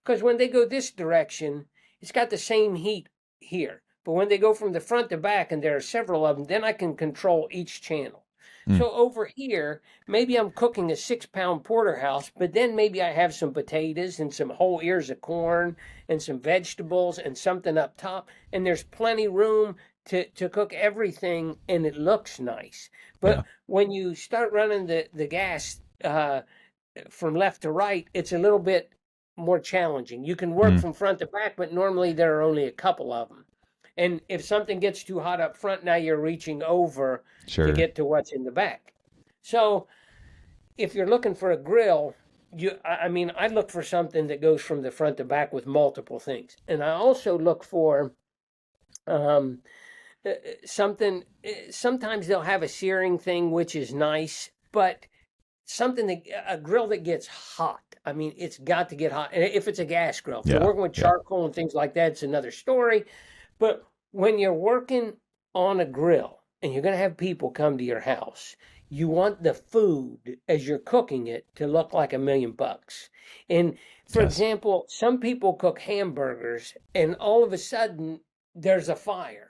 because when they go this direction, it's got the same heat here. But when they go from the front to back, and there are several of them, then I can control each channel. So over here, maybe I'm cooking a 6-pound porterhouse, but then maybe I have some potatoes and some whole ears of corn and some vegetables and something up top, and there's plenty room to cook everything, and it looks nice. But when you start running the gas from left to right, it's a little bit more challenging. You can work from front to back, but normally there are only a couple of them. And if something gets too hot up front, now you're reaching over to get to what's in the back. So if you're looking for a grill, I look for something that goes from the front to back with multiple things. And I also look for something, sometimes they'll have a searing thing, which is nice, but a grill that gets hot. I mean, it's got to get hot. And if it's a gas grill, if you're working with charcoal and things like that, it's another story. But when you're working on a grill and you're going to have people come to your house, you want the food as you're cooking it to look like $1,000,000. And for example, some people cook hamburgers and all of a sudden there's a fire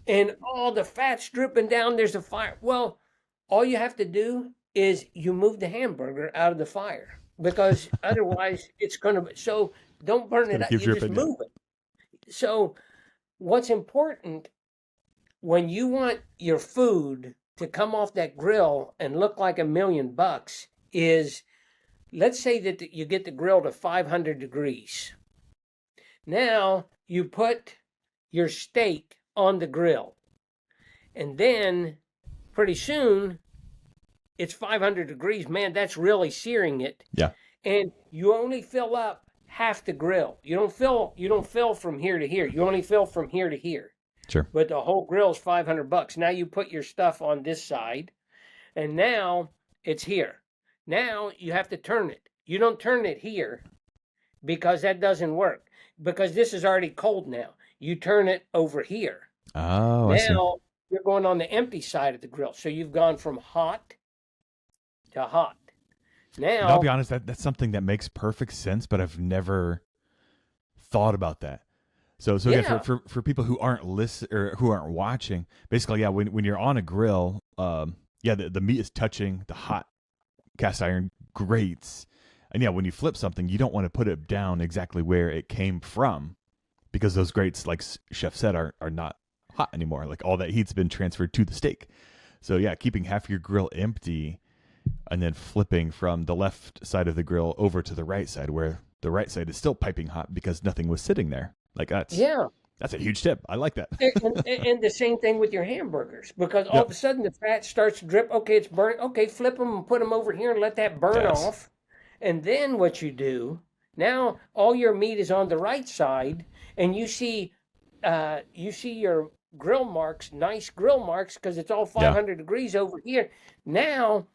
and all the fat's dripping down. There's a fire. Well, all you have to do is you move the hamburger out of the fire, because otherwise it's going to, so don't burn it up. You just move it. So what's important when you want your food to come off that grill and look like $1,000,000 is, let's say that you get the grill to 500 degrees. Now you put your steak on the grill, and then pretty soon it's 500 degrees. Man, that's really searing it. Yeah. And you only fill up half the grill. You don't fill from here to here. You only fill from here to here. Sure. But the whole grill's $500. Now you put your stuff on this side, and now it's here. Now you have to turn it. You don't turn it here because that doesn't work, because this is already cold now. You turn it over here. Oh, I see. Now you're going on the empty side of the grill. So you've gone from hot to hot. I'll be Now, honest, that's something that makes perfect sense, but I've never thought about that. So again, yeah, for people who aren't or who aren't watching, basically, yeah, when you're on a grill, yeah, the meat is touching the hot cast iron grates, and yeah, when you flip something, you don't want to put it down exactly where it came from, because those grates, like Chef said, are not hot anymore. Like all that heat's been transferred to the steak. So yeah, keeping half your grill empty and then flipping from the left side of the grill over to the right side, where the right side is still piping hot because nothing was sitting there. Like yeah. that's a huge tip. I like that. And the same thing with your hamburgers, because all Yep. of a sudden the fat starts to drip. Okay, it's burnt. Okay, flip them and put them over here and let that burn Yes. off. And then what you do, now all your meat is on the right side, and you see your grill marks, nice grill marks, because it's all Yeah. 500 degrees over here. Now,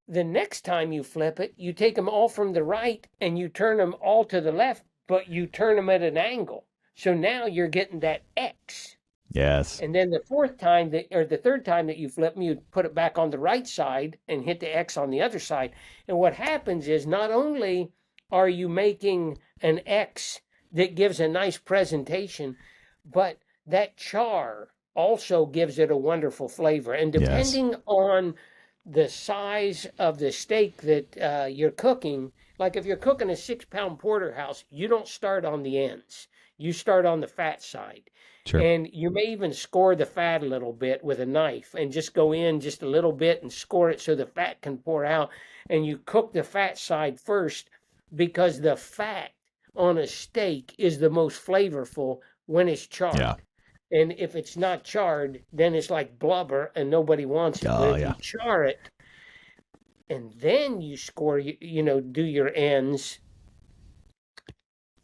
the next time you flip it, you take them all from the right and you turn them all to the left, but you turn them at an angle. So now you're getting that X. Yes. And then the fourth time that, or the third time that you flip them, you put it back on the right side and hit the X on the other side. And what happens is, not only are you making an X that gives a nice presentation, but that char also gives it a wonderful flavor. And Yes. depending on the size of the steak that you're cooking, like if you're cooking a 6 pound porterhouse, you don't start on the ends. You start on the fat side. Sure. And you may even score the fat a little bit with a knife and just go in just a little bit and score it so the fat can pour out. And you cook the fat side first, because the fat on a steak is the most flavorful when it's Yeah. charred. And if it's not charred, then it's like blubber and nobody wants it. But Oh, if yeah. you char it and then you score, do your ends,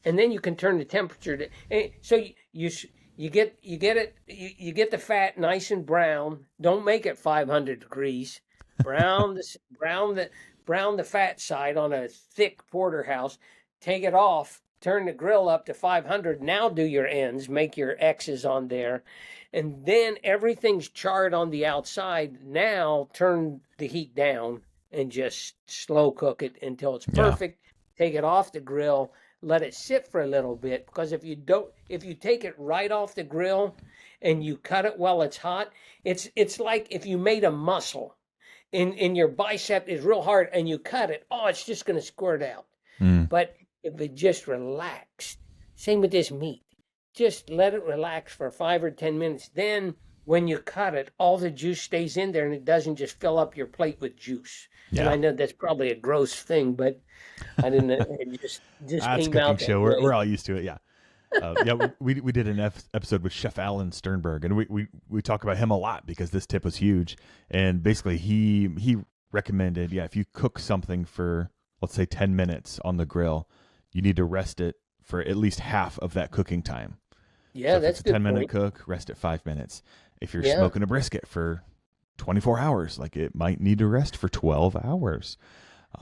and then you can turn the temperature to, so you get you get the fat nice and brown. Don't make it 500 degrees. Brown the fat side on a thick porterhouse. Take it off. Turn the grill up to 500. Now do your ends. Make your X's on there, and then everything's charred on the outside. Now turn the heat down and just slow cook it until it's Yeah. perfect. Take it off the grill, let it sit for a little bit, because if you take it right off the grill and you cut it while it's hot, it's like if you made a muscle in your bicep is real hard and you cut it, oh, it's just going to squirt out. Mm. But if it just relaxed, same with this meat, just let it relax for 5 or 10 minutes. Then when you cut it, all the juice stays in there and it doesn't just fill up your plate with juice. And Yeah. I know that's probably a gross thing, but I didn't know. It just That's a came cooking out that show. way. We're all used to it. Yeah. Yeah, we did an episode with Chef Alan Sternberg, and we talk about him a lot because this tip was huge. And basically, he recommended, yeah, if you cook something for, let's say, 10 minutes on the grill, you need to rest it for at least half of that cooking time. Yeah, So if that's it's a a good 10-minute point. cook, rest it 5 minutes. If you're Yeah, smoking a brisket for 24 hours, like it might need to rest for 12 hours.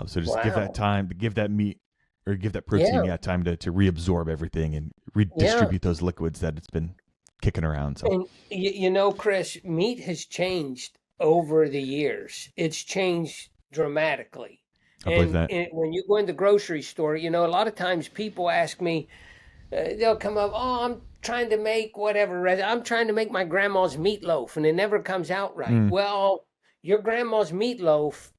So just give that wow. time, give that meat or give that protein, Yeah, yeah, time to reabsorb everything and yeah. redistribute those liquids that it's been kicking around. So And Chris, meat has changed over the years. It's changed dramatically. I believe that. And when you go in the grocery store, a lot of times people ask me, they'll come up, oh, I'm trying to make whatever. I'm trying to make my grandma's meatloaf, and it never comes out right. Mm. Well, your grandma's meatloaf,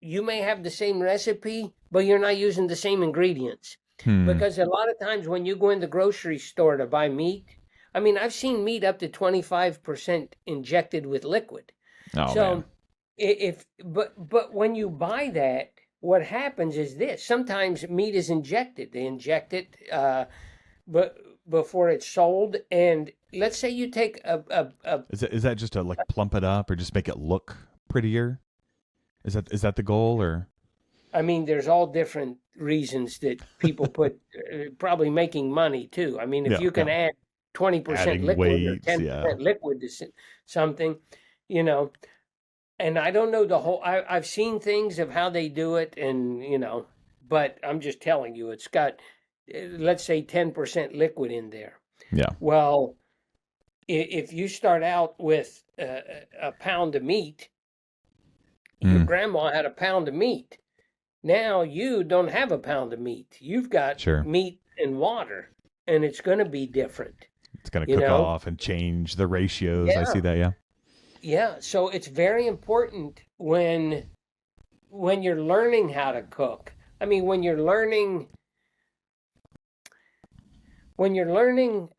you may have the same recipe, but you're not using the same ingredients. Hmm. Because a lot of times when you go in the grocery store to buy meat, I mean, I've seen meat up to 25% injected with liquid. Oh man. So but when you buy that, what happens is this: sometimes meat is injected. They inject it, but before it's sold. And let's say you take a Is that just to like plump it up or just make it look prettier? Is that the goal or? I mean, there's all different reasons that people put, probably making money too. I mean, if Yeah, you yeah. can add 20% Adding liquid or weights, yeah. 10% liquid to something, you know, and I don't know the whole. I've seen things of how they do it, and but I'm just telling you, it's got, let's say, 10% liquid in there. Yeah. Well, if you start out with a pound of meat, your Mm, grandma had a pound of meat. Now you don't have a pound of meat. You've got sure. meat and water, and it's going to be different. It's going to You cook know? off and change the ratios. I see Yeah, that. Yeah. yeah. So it's very important when you're learning how to cook. I mean, when you're learning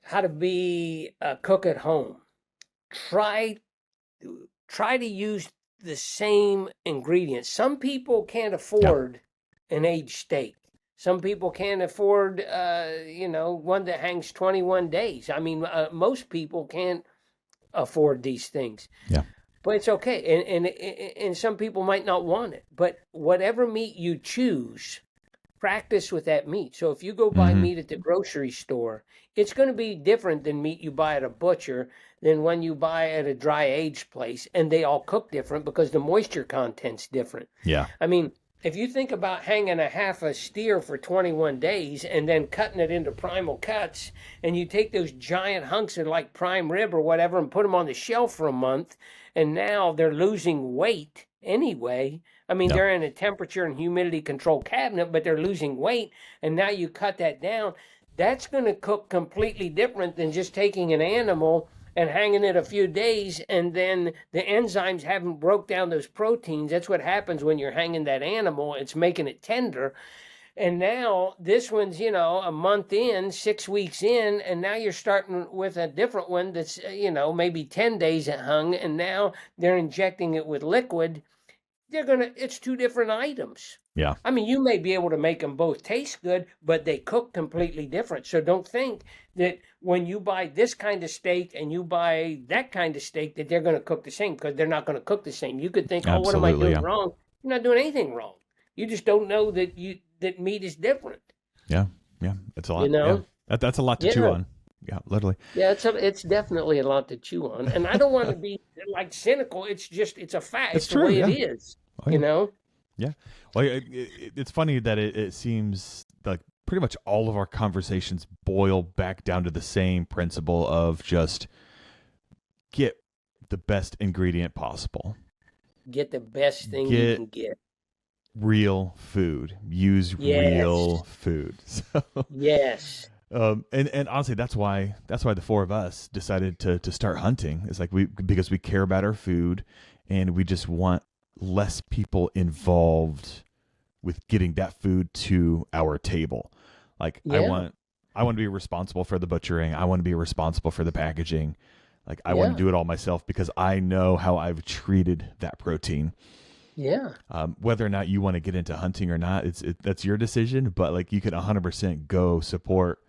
how to be a cook at home, try try to use the same ingredients. Some people can't Yeah. afford an aged steak. Some people can't afford, one that hangs 21 days. I mean, most people can't afford these things. Yeah. But it's okay, and some people might not want it. But whatever meat you choose, practice with that meat. So if you go buy Hmm. meat at the grocery store, it's going to be different than meat you buy at a butcher than when you buy at a dry aged place, and they all cook different because the moisture content's different. Yeah. I mean, if you think about hanging a half a steer for 21 days and then cutting it into primal cuts, and you take those giant hunks of like prime rib or whatever and put them on the shelf for a month, and now they're losing weight anyway. I mean, Yeah. they're in a temperature and humidity controlled cabinet, but they're losing weight, and now you cut that down. That's going to cook completely different than just taking an animal and hanging it a few days, and then the enzymes haven't broke down those proteins. That's what happens when you're hanging that animal. It's making it tender. And now this one's, a month in, 6 weeks in, and now you're starting with a different one that's, maybe 10 days it hung, and now they're injecting it with liquid. It's two different items. Yeah. I mean, you may be able to make them both taste good, but they cook completely different. So don't think that when you buy this kind of steak and you buy that kind of steak that they're going to cook the same, because they're not going to cook the same. You could think, "Oh, what am I Absolutely. doing Yeah. wrong?" You're not doing anything wrong. You just don't know that meat is different. Yeah. Yeah. It's a You lot. Yeah. know? That's a lot to chew Yeah. on. Yeah. Literally. Yeah, it's definitely a lot to chew on. And I don't want to be like cynical. It's a fact. It's It's the true. way it Yeah. is, Oh you yeah. know? Yeah. Well, it's funny that it seems like pretty much all of our conversations boil back down to the same principle of just get the best ingredient possible. Get the best thing you Get can get. real food. Use Yes. real food. So, Yes. and honestly, that's why the four of us decided to start hunting. It's like because we care about our food, and we just want less people involved with getting that food to our table. Like Yeah. I want to be responsible for the butchering. I want to be responsible for the packaging. Like I want to Yeah. do it all myself because I know how I've treated that protein. Yeah. Whether or not you want to get into hunting or not, that's your decision. But like you can 100% go support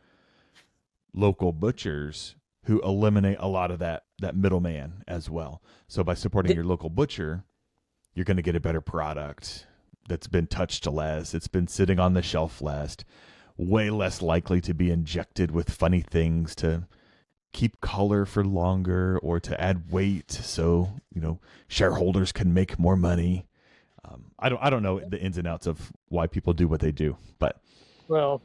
local butchers who eliminate a lot of that middleman as well. So by supporting The- your local butcher, you're going to get a better product that's been touched less. It's been sitting on the shelf less, way less likely to be injected with funny things to keep color for longer or to add weight so, shareholders can make more money. I don't know the ins and outs of why people do what they do, but well,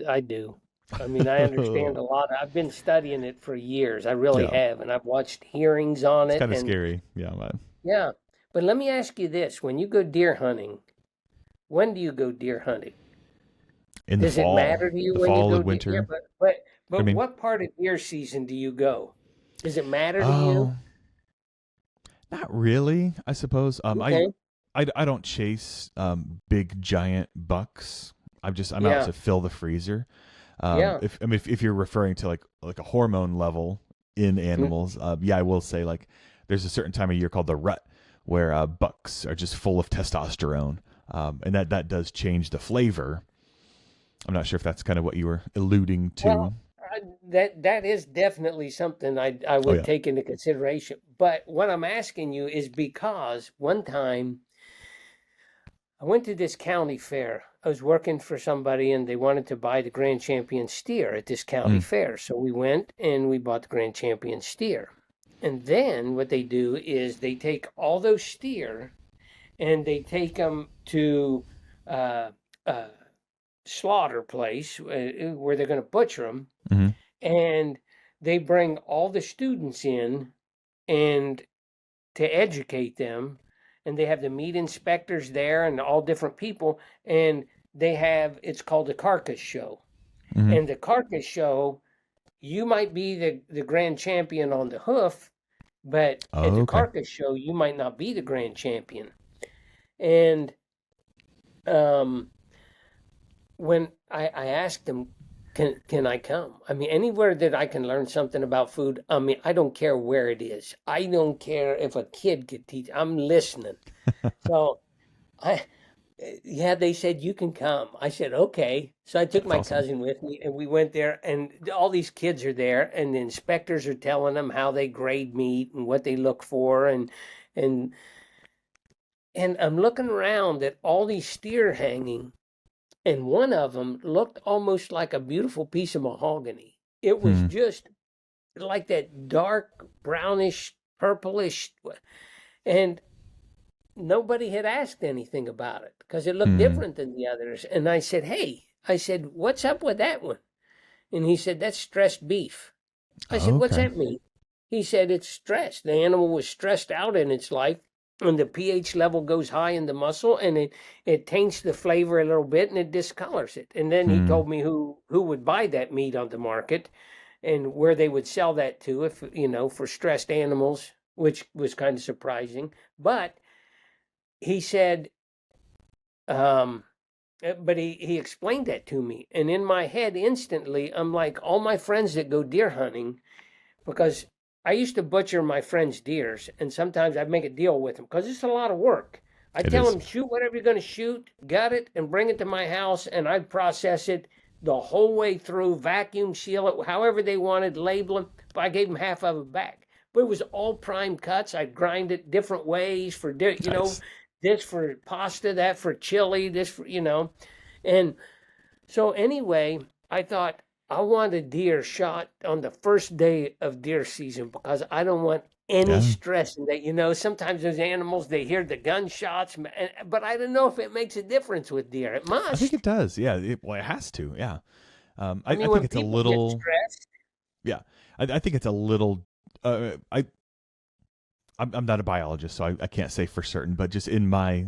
I do. I mean, I understand a lot. I've been studying it for years. I really yeah, have, and I've watched hearings on it's it. kind of And scary. Yeah, but yeah, but let me ask you this: when you go deer hunting, when do you go deer hunting? in Does it matter to you the when you fall go and deer? Yeah, winter, I but mean, what part of deer season do you go? Does it matter to you? oh, not really, I suppose. Okay. I don't chase big giant bucks. I'm out Yeah. to fill the freezer. Yeah. If you're referring to like a hormone level in Mm, animals, yeah, I will say like there's a certain time of year called the rut where bucks are just full of testosterone, and that does change the flavor. I'm not sure if that's kind of what you were alluding to. Well, that is definitely something I Oh would yeah. take into consideration. But what I'm asking you is because one time I went to this county fair. I was working for somebody and they wanted to buy the Grand Champion steer at this county Mm, fair. So we went and we bought the Grand Champion steer. And then what they do is they take all those steer and they take them to uh, a slaughter place where they're going to butcher them, Hmm. and they bring all the students in and to educate them, and they have the meat inspectors there and all different people, and they have, it's called the carcass show. Hmm. And the carcass show, you might be the grand champion on the hoof, but at Oh, the okay. carcass show you might not be the grand champion. And um when I asked them, can I come? I mean, anywhere that I can learn something about food, I mean, I don't care where it is. I don't care if a kid could teach. I'm listening. So I yeah, they said you can come. I said okay. So I took That's my awesome. cousin with me, and we went there, and all these kids are there, and the inspectors are telling them how they grade meat and what they look for, and and I'm looking around at all these steer hanging, and one of them looked almost like a beautiful piece of mahogany. It was Hmm. just like that dark brownish purplish, and nobody had asked anything about it because it looked Hmm. different than the others. And I said, hey, I said, what's up with that one? And he said, that's stressed beef. I said, what's Okay. that mean? He said, it's stressed. The animal was stressed out in its life, and the pH level goes high in the muscle, and it taints the flavor a little bit, and it discolors it. And then he Hmm. told me who would buy that meat on the market and where they would sell that to, if for stressed animals, which was kind of surprising. But he said, um, but he explained that to me, and in my head instantly I'm like, all my friends that go deer hunting, because I used to butcher my friends' deers, and sometimes I'd make a deal with them because it's a lot of work. I It tell is. them, shoot whatever you're going to shoot, gut it, and bring it to my house, and I'd process it the whole way through, vacuum seal it, however they wanted, label them. But I gave them half of it back. But it was all prime cuts. I'd grind it different ways for, Nice. this for pasta, that for chili, this for. And so anyway, I thought I want a deer shot on the first day of deer season because I don't want any Yeah. stress in that. Sometimes those animals, they hear the gunshots, but I don't know if it makes a difference with deer. It I think it must. does. Yeah. Well, it has to. Yeah. I I mean, think when it's a people get little. stressed, Yeah. I think it's a little. I I'm not a biologist, so I can't say for certain, but just in my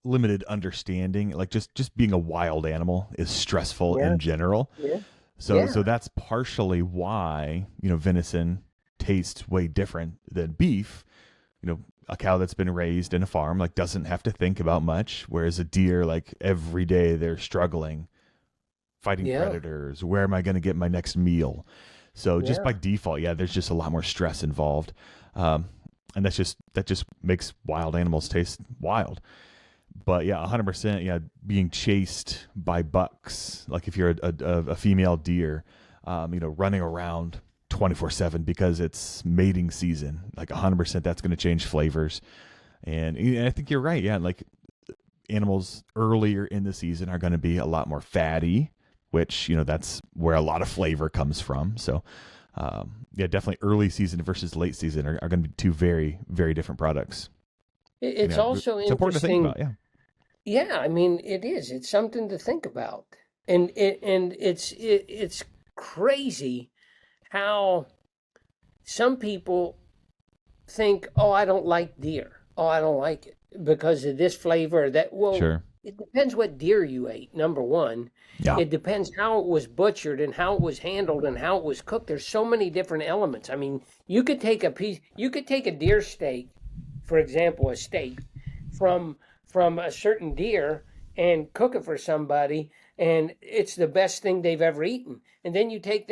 limited understanding, like just being a wild animal is stressful yeah, in general. yeah, So yeah, that's partially why, venison tastes way different than beef. A cow that's been raised in a farm like doesn't have to think about much, whereas a deer, like every day they're struggling, fighting yeah, predators. Where am I going to get my next meal? So just by yeah. default, yeah, there's just a lot more stress involved. Um, and that just makes wild animals taste wild. But yeah, 100%. Yeah, being chased by bucks, like if you're a female deer, running around 24/7 because it's mating season, like 100%, that's going to change flavors. And I think you're right. Yeah, like animals earlier in the season are going to be a lot more fatty, which that's where a lot of flavor comes from. So yeah, definitely early season versus late season are going to be two very, very different products. It's Yeah, also it's important to think interesting. about. Yeah. Yeah, I mean, it is. It's something to think about, and it's crazy how some people think, "Oh, I don't like deer. Oh, I don't like it because of this flavor or that." Well, Sure. it depends what deer you ate. Number one, Yeah. it depends how it was butchered and how it was handled and how it was cooked. There's so many different elements. I mean, you could take a deer steak, for example, a steak from a certain deer and cook it for somebody, and it's the best thing they've ever eaten. And then you take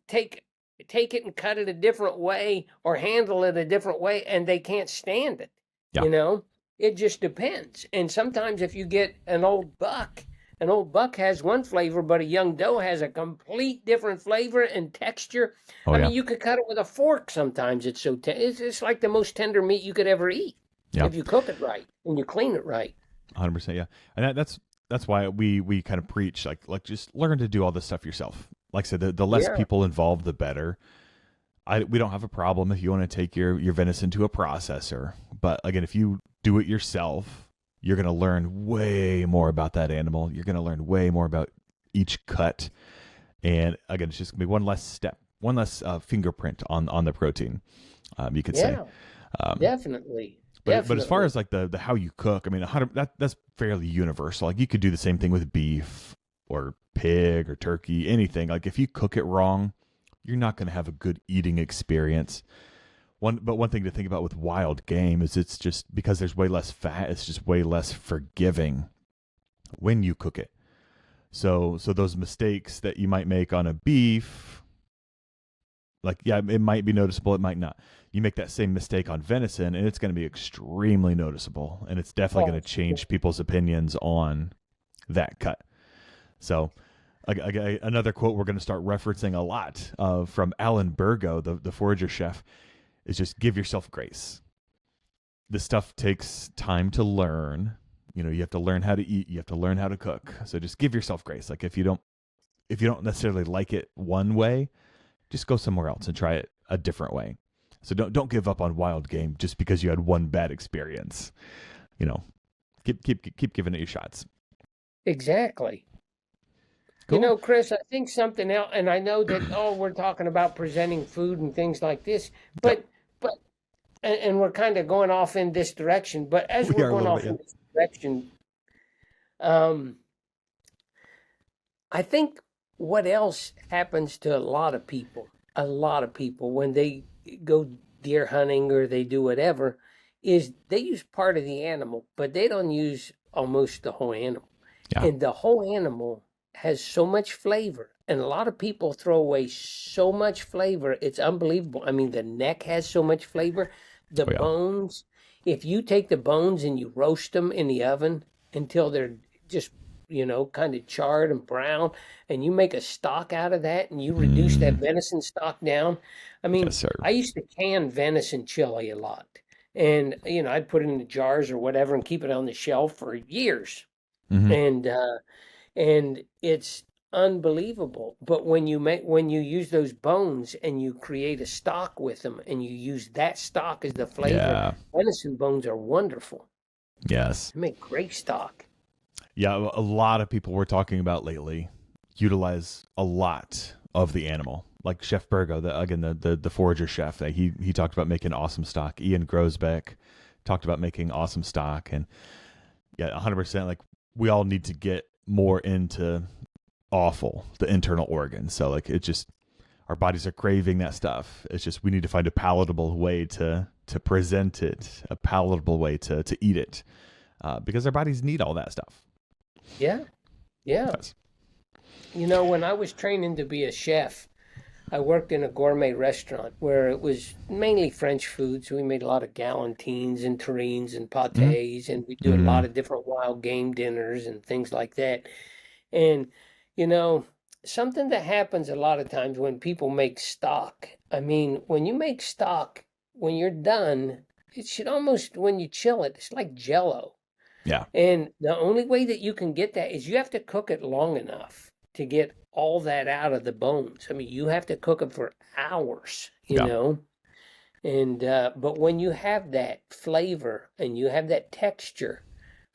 take it and cut it a different way or handle it a different way, and they can't stand it. Yeah. you know it just depends. And sometimes if you get an old buck has one flavor, but a young doe has a complete different flavor and texture. Oh I yeah. mean, you could cut it with a fork. Sometimes it's like the most tender meat you could ever eat Yeah. if you cook it right and you clean it right. 100%. Yeah. And that's why we kind of preach like just learn to do all this stuff yourself. Like I said, the less Yeah, people involved, the better. we don't have a problem if you want to take your venison to a processor. But again, if you do it yourself, you're going to learn way more about that animal. You're going to learn way more about each cut. And again, it's just going to be one less step, one less fingerprint on the protein, you could say. Definitely. But as far as like the how you cook, I mean, that's fairly universal. Like you could do the same thing with beef or pig or turkey, anything. Like if you cook it wrong, you're not going to have a good eating experience. One thing to think about with wild game is it's just because there's way less fat, it's just way less forgiving when you cook it. So those mistakes that you might make on a beef, like, yeah, it might be noticeable, it might not. You make that same mistake on venison, and it's going to be extremely noticeable, and it's definitely going to change people's opinions on that cut. So another quote we're going to start referencing a lot from Alan Burgo, the forager chef, is just give yourself grace. This stuff takes time to learn. You know, you have to learn how to eat. You have to learn how to cook. So just give yourself grace. Like if you don't necessarily like it one way, just go somewhere else and try it a different way. So don't give up on wild game just because you had one bad experience. You know, keep giving it your shots. Exactly. Cool. You know, Chris, I think something else, and I know that we're talking about presenting food and things like this, but we're kind of going off in this direction. But as we're going off in this direction, I think what else happens to a lot of people when they go deer hunting or they do whatever, is they use part of the animal, but they don't use almost the whole animal. Yeah. And the whole animal has so much flavor, and a lot of people throw away so much flavor. It's unbelievable. I mean, the neck has so much flavor. The bones, if you take the bones and you roast them in the oven until they're just, kind of charred and brown, and you make a stock out of that and you reduce that venison stock down. I mean, yes, I used to can venison chili a lot, and, I'd put it in the jars or whatever and keep it on the shelf for years. And it's unbelievable. But when you use those bones and you create a stock with them and you use that stock as the flavor, venison bones are wonderful. Yes. They make great stock. Yeah, a lot of people we're talking about lately utilize a lot of the animal. Like Chef Burgo, the forager chef, he talked about making awesome stock. Ian Grosbeck talked about making awesome stock. And yeah, 100%, like we all need to get more into offal, the internal organs. So like it's just our bodies are craving that stuff. It's just we need to find a palatable way to present it, a palatable way to eat it, because our bodies need all that stuff. Yeah. Yes. When I was training to be a chef, I worked in a gourmet restaurant where it was mainly French food. So we made a lot of galantines and terrines and pâtés, and we do a lot of different wild game dinners and things like that. And, something that happens a lot of times when people make stock. I mean, when you make stock, when you're done, it should almost, when you chill it, it's like Jell-O. Yeah. And the only way that you can get that is you have to cook it long enough to get all that out of the bones. I mean, you have to cook it for hours, you know. And but when you have that flavor and you have that texture,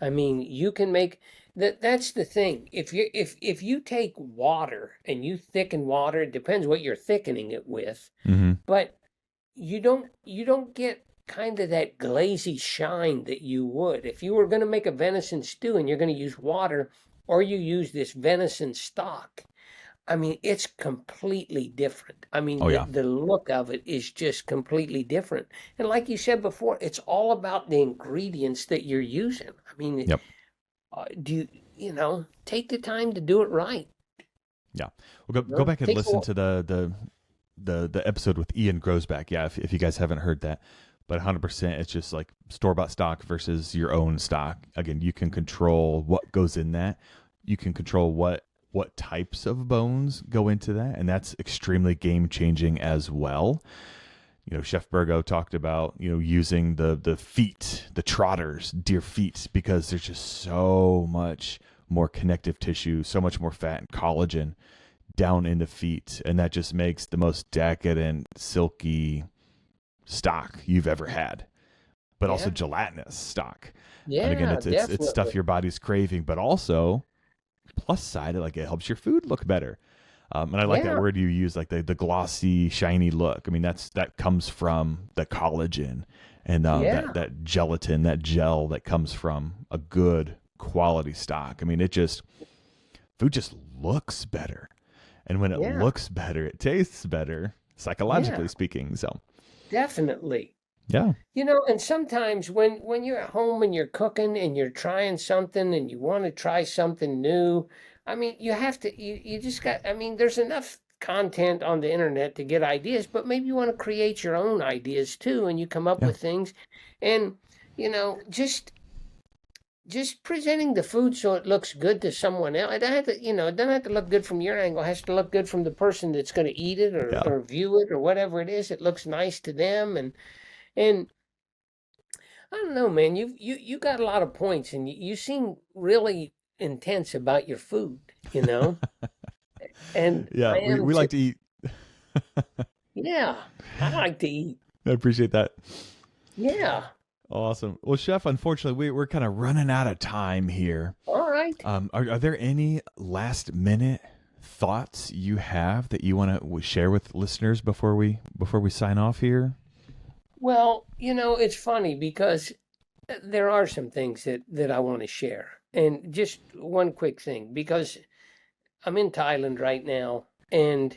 I mean, you can make that. That's the thing. If you take water and you thicken water, it depends what you're thickening it with, but you don't get kind of that glazy shine that you would if you were going to make a venison stew and you're going to use water, or you use this venison stock. I mean, it's completely different. I mean, the look of it is just completely different. And like you said before, it's all about the ingredients that you're using. I mean, do you take the time to do it right? Yeah. Well, go back and listen to the episode with Ian Grosbeck. Yeah, if you guys haven't heard that. But 100%, it's just like store-bought stock versus your own stock. Again, you can control what goes in that. You can control what types of bones go into that, and that's extremely game-changing as well. Chef Burgo talked about, using the feet, the trotters, deer feet, because there's just so much more connective tissue, so much more fat and collagen down in the feet, and that just makes the most decadent, silky stock you've ever had, but also Yeah. gelatinous stock. And again, Yeah, it's stuff definitely. your body's craving, but also plus side, like it helps your food look better. And I like that Yeah. word you use, like the glossy, shiny look. I mean, that comes from the collagen and Yeah. that gelatin, that gel that comes from a good quality stock. I mean, food just looks better, and when it Yeah. looks better, it tastes better, Yeah. psychologically speaking. So, Definitely. yeah, And sometimes when you're at home and you're cooking and you're trying something and you want to try something new, I mean, you just got, I mean, there's enough content on the internet to get ideas, but maybe you want to create your own ideas too, and you come up yeah, with things and just presenting the food so it looks good to someone else. It doesn't have to, it doesn't have to look good from your angle. It has to look good from the person that's going to eat it or, yeah. or view it or whatever it is. It looks nice to them and I don't know, man. You got a lot of points, and you seem really intense about your food, and Yeah, I am we too. like to eat. Yeah, I like to eat. I appreciate that. Yeah. Awesome. Well, Chef, unfortunately, we're kind of running out of time here. All right. Are there any last minute thoughts you have that you want to share with listeners before we sign off here? Well, it's funny because there are some things that I want to share, and just one quick thing because I'm in Thailand right now, and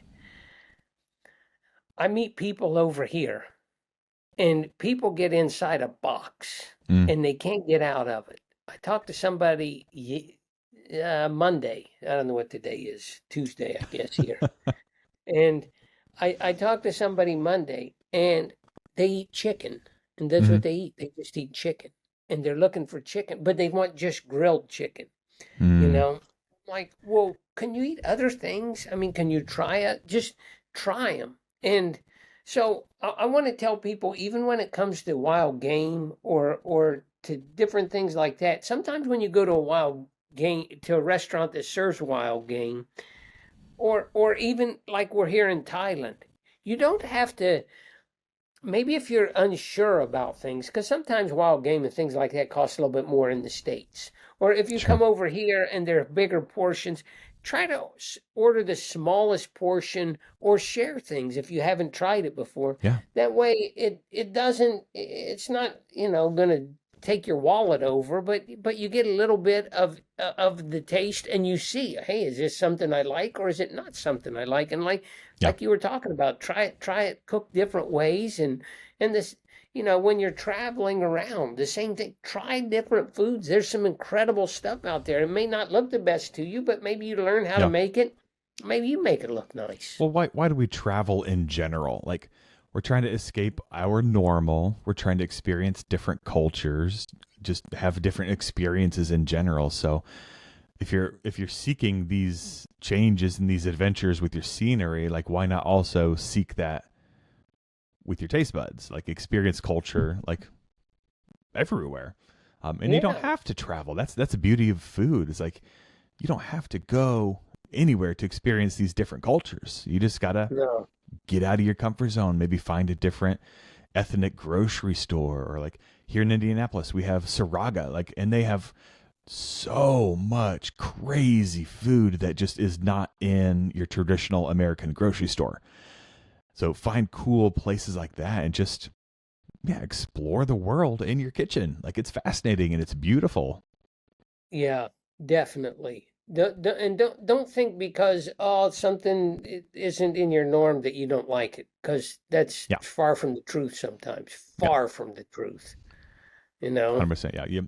I meet people over here and people get inside a box Mm. and they can't get out of it. I talked to somebody Monday. I don't know what today is, Tuesday, I guess here. And I talked to somebody Monday, and they eat chicken, and that's Mm-hmm. what they eat. They just eat chicken, and they're looking for chicken, but they want just grilled chicken. You Mm. know, like, well, can you eat other things? I mean, can you try it? Just try them. And so I want to tell people, even when it comes to wild game or to different things like that, sometimes when you go to a wild game to a restaurant that serves wild game, or even like we're here in Thailand, you don't have to. Maybe if you're unsure about things, because sometimes wild game and things like that cost a little bit more in the States. Or if you Sure. come over here and there are bigger portions, try to order the smallest portion or share things if you haven't tried it before. Yeah. That way it doesn't it's not, going to take your wallet over, but you get a little bit of the taste and you see, hey, is this something I like or is it not something I like? And Yeah. like you were talking about, try it, cook different ways, and this, when you're traveling around, the same thing. Try different foods. There's some incredible stuff out there. It may not look the best to you, but maybe you learn how to Yeah. make it. Maybe you make it look nice. Well, why do we travel in general? Like, we're trying to escape our normal. We're trying to experience different cultures, just have different experiences in general. So, if you're seeking these changes and these adventures with your scenery, like why not also seek that with your taste buds? Like experience culture like everywhere. And you don't Yeah. have to travel. That's the beauty of food. It's like you don't have to go anywhere to experience these different cultures. You just gotta No. get out of your comfort zone. Maybe find a different ethnic grocery store, or like here in Indianapolis, we have Saraga, like, and they have so much crazy food that just is not in your traditional American grocery store. So find cool places like that and just yeah, explore the world in your kitchen. Like it's fascinating and it's beautiful. Yeah, definitely. And don't think because something isn't in your norm that you don't like it, because that's Yeah, far from the truth sometimes. yeah, Far from the truth, you know. 100%. Yeah, you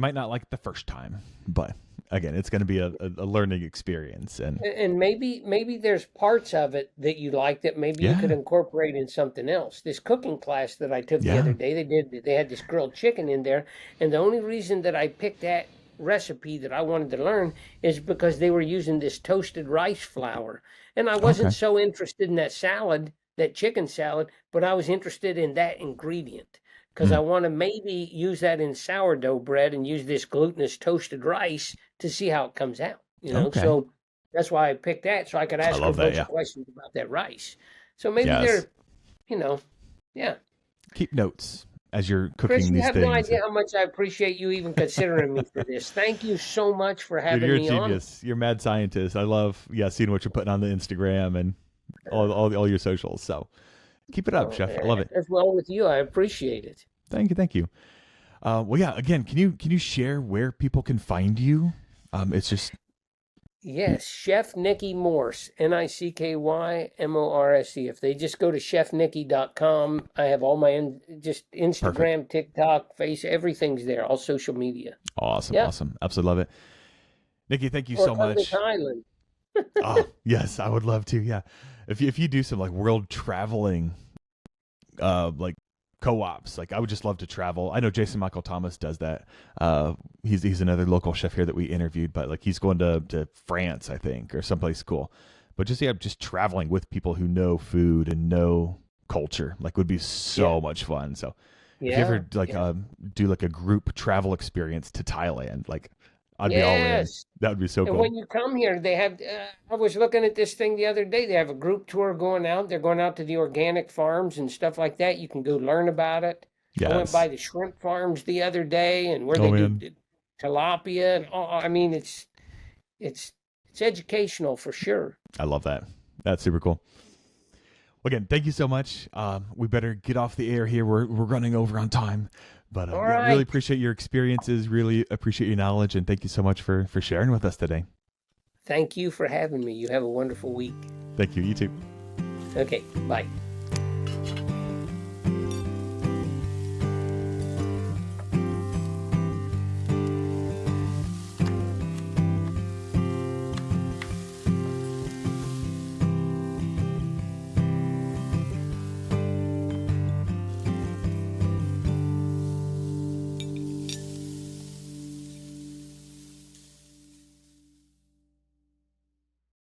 might not like it the first time, but again, it's going to be a learning experience. And And maybe there's parts of it that you like that maybe you could yeah, incorporate in something else. This cooking class that I took the other yeah, day, they had this grilled chicken in there, and the only reason that I picked that recipe that I wanted to learn is because they were using this toasted rice flour. And I wasn't okay, so interested in that salad, that chicken salad, but I was interested in that ingredient because mm, I want to maybe use that in sourdough bread and use this glutinous toasted rice to see how it comes out. okay, So That's why I picked that, so I could I ask her a love that. bunch Yeah. of questions about that rice. So maybe Yes. they're, you know, yeah. Keep notes as you're Chris, cooking you these have no things. idea how much I appreciate you even considering me for this. Thank you so much for Dude, having you're a me on. genius. You're a mad scientist. I love, seeing what you're putting on the Instagram and all your socials. So keep it up, Well, chef. I love it. as well with you. I appreciate it. Thank you. Well, yeah. Again, can you share where people can find you? It's just Yes, Chef Nicky Morse, NICKYMORSE. If they just go to chefnicky.com, I have all my just perfect. Instagram, TikTok, Face, everything's there, all social media. Awesome. Yeah, Awesome. Absolutely love it. Nikki, thank you or so come to much. Thailand. Oh, yes, I would love to. Yeah. If you do some like world traveling, like co-ops, like I would just love to travel. I know Jason Michael Thomas does that. He's another local chef here that we interviewed, but like he's going to France, I think, or someplace cool. But just traveling with people who know food and know culture, like would be Yeah, so much fun. So if you yeah, ever like yeah. do like a group travel experience to Thailand, like I'd be all in. Yes. That would be so And cool. when you come here, they have. I was looking at this thing the other day. They have a group tour going out. They're going out to the organic farms and stuff like that. You can go learn about it. I went Yes. by the shrimp farms the other day, and where Oh they do man, tilapia and all. I mean, it's it's educational for sure. I love that. That's super cool. Again, thank you so much. We better get off the air here. We're running over on time, but All yeah, really right. appreciate your experiences. Really appreciate your knowledge, and thank you so much for sharing with us today. Thank you for having me. You have a wonderful week. Thank you. You too. Okay. Bye.